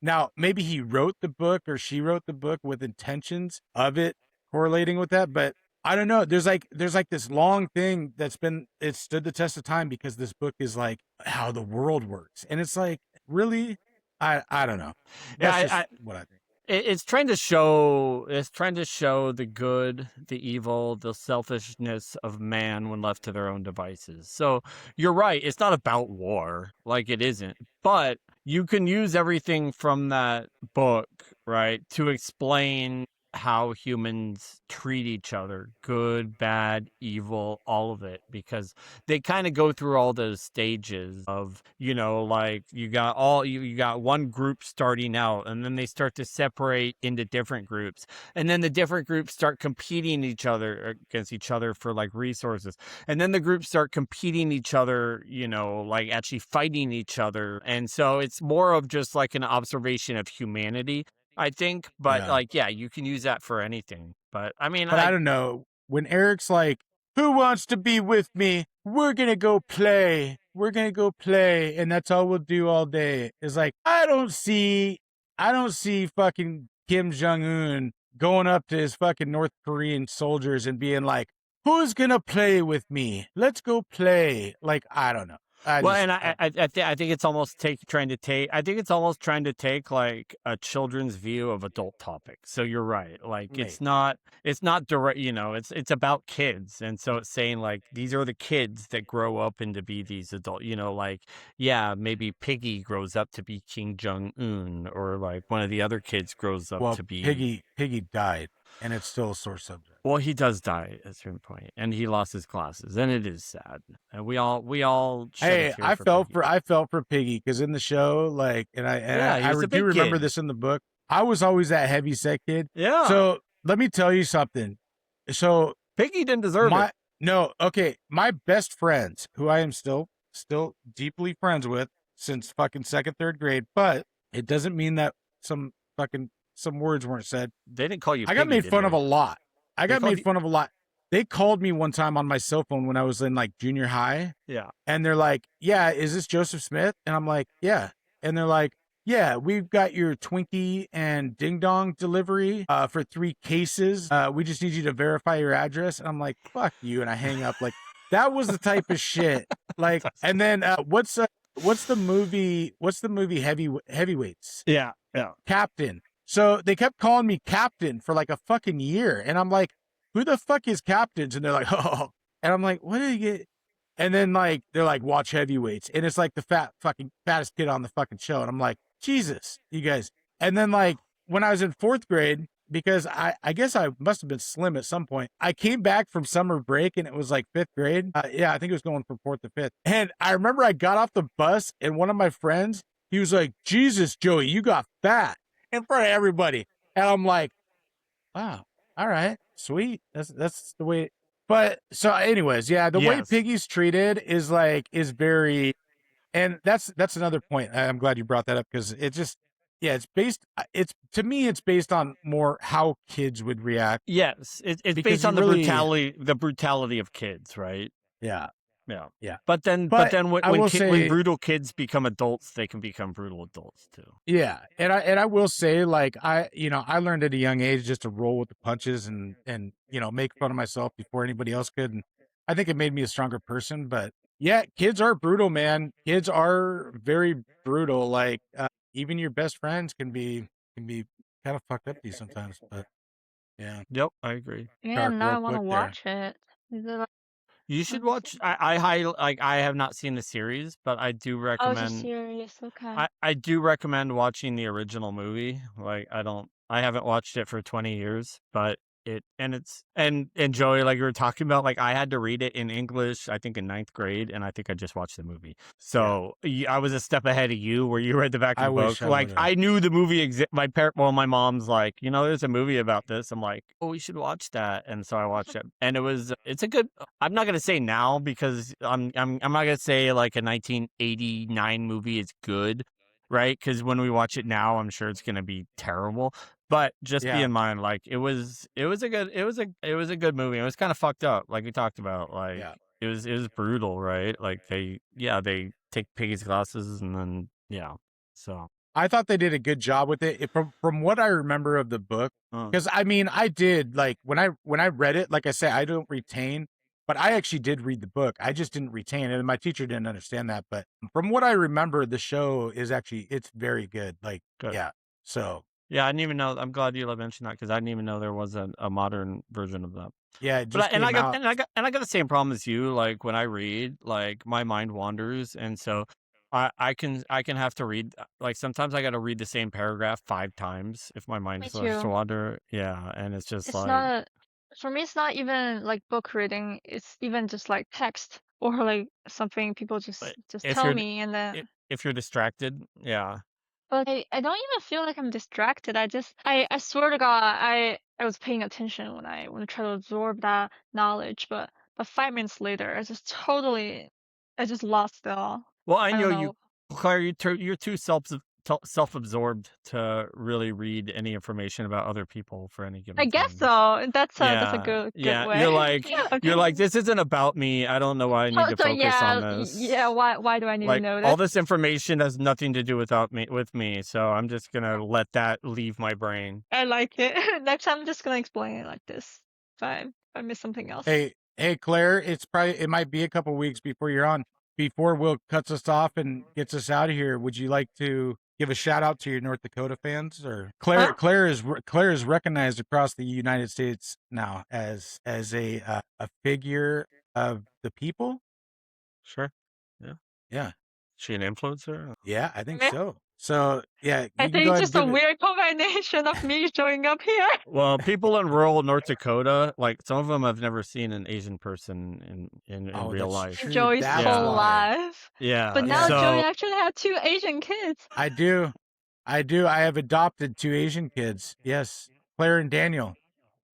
Now, maybe he wrote the book or she wrote the book with intentions of it correlating with that, but I don't know. There's like this long thing it stood the test of time because this book is like how the world works. And it's like, really? I don't know. That's just what I think. It's trying to show the good, the evil, the selfishness of man when left to their own devices. So you're right. It's not about war, like it isn't. But you can use everything from that book, right, to explain how humans treat each other, good, bad, evil, all of it, because they kind of go through all those stages of, like you got one group starting out and then they start to separate into different groups. And then the different groups start competing against each other for like resources. And then the groups start competing each other, like actually fighting each other. And so it's more of just like an observation of humanity, I think, but you can use that for anything. But I mean, I don't know. When Eric's like, "Who wants to be with me? We're gonna go play. And that's all we'll do all day." It's like, I don't see fucking Kim Jong-un going up to his fucking North Korean soldiers and being like, "Who's gonna play with me? Let's go play." Like, I don't know. I think it's almost trying to take like a children's view of adult topics. So you're right. Like Right. it's not direct, it's about kids. And so it's saying like, these are the kids that grow up into be these adult, like, yeah, maybe Piggy grows up to be Kim Jong-un, or like one of the other kids grows up to be Piggy died, and it's still a sore subject. Well, he does die at a certain point, and he lost his glasses, and it is sad. And we all. Hey, I felt for Piggy because in the show, like, I do remember this in the book. I was always that heavy set kid. Yeah. So let me tell you something. So Piggy didn't deserve it. No, okay. My best friends, who I am still deeply friends with since fucking second, third grade, but it doesn't mean that some words weren't said. They didn't call you Piggy, I got made fun of a lot. They called me one time on my cell phone when I was in like junior high. Yeah. And they're like, "Yeah, is this Joseph Smith?" And I'm like, "Yeah." And they're like, "Yeah, we've got your Twinkie and Ding Dong delivery for 3 cases. We just need you to verify your address." And I'm like, "Fuck you." And I hang up. Like, that was the type of shit. Like, and then what's the movie Heavyweights? Yeah. Yeah. Captain. So they kept calling me Captain for like a fucking year. And I'm like, "Who the fuck is Captains?" And they're like, "Oh." And I'm like, "What did you get?" And then like, they're like, "Watch Heavyweights." And it's like the fattest kid on the fucking show. And I'm like, Jesus, you guys. And then like, when I was in 4th grade, because I guess I must have been slim at some point. I came back from summer break and it was like 5th grade. Yeah, I think it was going from 4th to 5th. And I remember I got off the bus and one of my friends, he was like, Jesus, Joey, you got fat in front of everybody. And I'm like, wow, all right, sweet. That's the way. But so anyways, yeah, the way Yes. Piggy's treated is very, and that's another point. I'm glad you brought that up because it just, yeah, it's to me, it's based on more how kids would react. Yes, it's Because based you on the really- brutality of kids, right? Yeah, Yeah. yeah, But then But when I will when say- brutal kids become adults, they can become brutal adults too. yeah. And I will say, like, I learned at a young age just to roll with the punches and make fun of myself before anybody else could. And I think it made me a stronger person. But yeah, kids are brutal, man. Kids are very brutal. Like, even your best friends can be kind of fucked up to you sometimes. But yeah, Yep, I agree. Yeah, Dark, now I real want to quick there. watch it. Is it like, You should me watch. I have not seen the series, but I do oh, it's a recommend. series. Okay. I do recommend watching the original movie. Like I haven't watched it for 20 years, but and Joey, like you were talking about, like I had to read it in English, I think in 9th grade, and I think I just watched the movie. So I was a step ahead of you where you read the back of I the book. wish I Like would've. I knew the movie my mom's like, there's a movie about this. I'm like, oh, we should watch that. And so I watched it. And it's a good, I'm not gonna say now because I'm not gonna say like a 1989 movie is good, right? Because when we watch it now, I'm sure it's gonna be terrible. But just be Yeah. in mind, like it was a good movie. It was kind of fucked up, like we talked about. Like Yeah. it was brutal, right? Like they take Piggy's glasses and then so I thought they did a good job with it. From what I remember of the book, because I mean, I did, like, when I read it, like I say, I don't retain, but I actually did read the book. I just didn't retain it, and my teacher didn't understand that. But from what I remember, the show is it's very good. Like, Good. yeah. So yeah, I didn't even know. I'm glad you mentioned that because I didn't even know there was a modern version of that. yeah, it just But I came out. got the same problem as you. Like when I read, like my mind wanders, and so I can have to read. Like sometimes I got to read the same paragraph 5 times if my mind Me starts to too. wander. Yeah, and it's just It's like not, for me, it's not even like book reading. It's even just like text or like something people just if tell you're me, and then if you're distracted, yeah. but I don't even feel like I'm distracted. I swear to God, I was paying attention when I tried to absorb that knowledge, but 5 minutes later, I just lost it all. Well, I I know don't you, know. Claire. You're too self-absorbed to really read any information about other people for any given I guess time. so. That's a good way. You're like Okay. this isn't about me. I don't know why I need to So focus on yeah, this. yeah. Why do I need to Like know all this? this information has nothing to do with me. So I'm just gonna let that leave my brain. I like it. Next time, I'm just gonna explain it like this. If I miss something else. Hey, Claire, it might be a couple weeks before you're on. Before Will cuts us off and gets us out of here, would you like to give a shout out to your North Dakota fans? Or Claire is recognized across the United States now as a figure of the people. Sure. Yeah. Yeah. She an influencer? Yeah, I think Yeah. so. So yeah, you I can think go it's ahead just and a give it. weird combination of me showing up here. Well, people in rural North Dakota, like some of them have never seen an Asian person in Oh, real that's life. true. Joey's That's whole why. life. Yeah. But now so Joey actually had 2 Asian kids. I do. I have adopted 2 Asian kids. Yes, Claire and Daniel.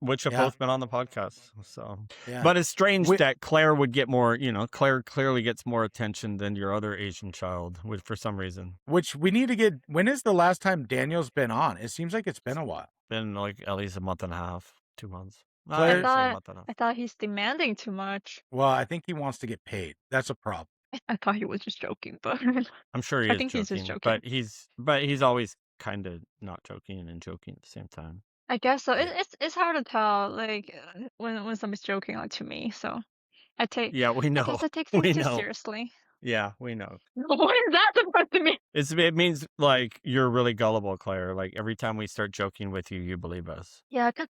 which have Yeah. both been on the podcast. So, Yeah. but it's strange Wh- that Claire would get more. Claire clearly gets more attention than your other Asian child, for some reason. Which we need to get. When is the last time Daniel's been on? It seems like it's been a while. Been like at least a month and a half, 2 months. Claire- Say a month and a half. I thought he's demanding too much. Well, I think he wants to get paid. That's a problem. I thought he was just joking, but I'm sure he I is think joking, he's just joking. but he's always kind of not joking and joking at the same time. I guess so. Yeah. It's hard to tell, like when somebody's joking like to me. So I take. Yeah, we know. I guess I take We things too know. seriously. Yeah, we know. What is that supposed to mean? It means like you're really gullible, Claire. Like every time we start joking with you, you believe us. Yeah, 'cause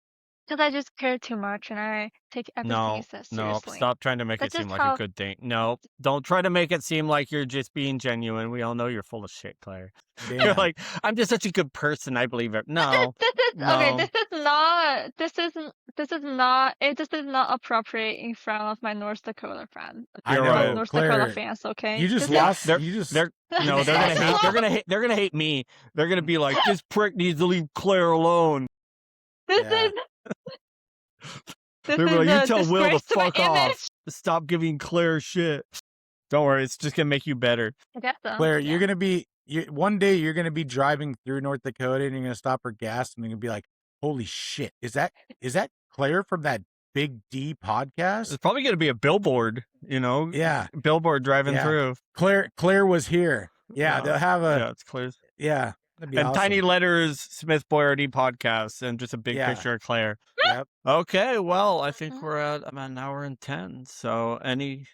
Because I just care too much and I take everything he says No, seriously. stop trying to make That's it seem just like a how. good thing. No, don't try to make it seem like you're just being genuine. We all know you're full of shit, Claire. You're Damn. like, I'm just such a good person. I believe it. No, This is okay. no. This is not. This is not. It just is not appropriate in front of my North Dakota friend. I You're know, right. North Dakota Claire. fans. Okay. You just This Yeah, lost. is. You just. they're no, just they're gonna lost hate. it. They're gonna hate me. They're gonna be like, this prick needs to leave Claire alone. This Yeah. is. This They're is like, you a tell Will to disgrace to my fuck off. image. Stop giving Claire shit. Don't worry, it's just gonna make you better. I guess so. Claire, Yeah. you're gonna be. One day you're gonna be driving through North Dakota and you're gonna stop for gas and you're gonna be like, "Holy shit! Is that Claire from that Big D podcast?" It's probably gonna be a billboard, Yeah. billboard driving Yeah. through. Claire was here. Yeah, they'll have a. Yeah, it's Claire's. Yeah, that'd be And awesome. tiny letters, Smith Boyardee podcast, and just a big Yeah. picture of Claire. Yep. Okay, well, I think we're at about an hour and 10. So any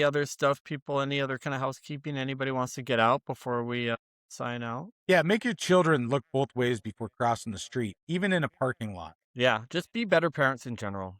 other stuff, people, any other kind of housekeeping anybody wants to get out before we sign out? Yeah, make your children look both ways before crossing the street, even in a parking lot. Yeah, just be better parents in general.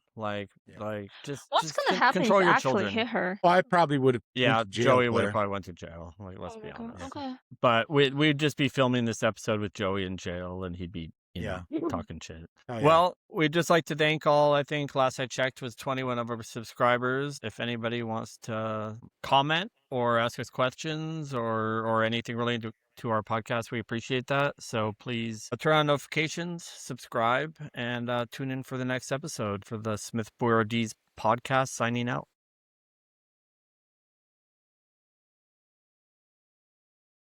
Just What's gonna happen if control you your actually children. hit her? Well, I probably would have. Yeah, jail, Joey would Claire. have probably went to jail. Like, let's be honest. Okay. But we'd just be filming this episode with Joey in jail, and he'd be, Yeah. talking shit. Oh, yeah. Well, we'd just like to thank all, I think last I checked was 21 of our subscribers. If anybody wants to comment or ask us questions or anything related to our podcast, we appreciate that. So please turn on notifications, subscribe, and tune in for the next episode for the Smith Boyardee's podcast signing out.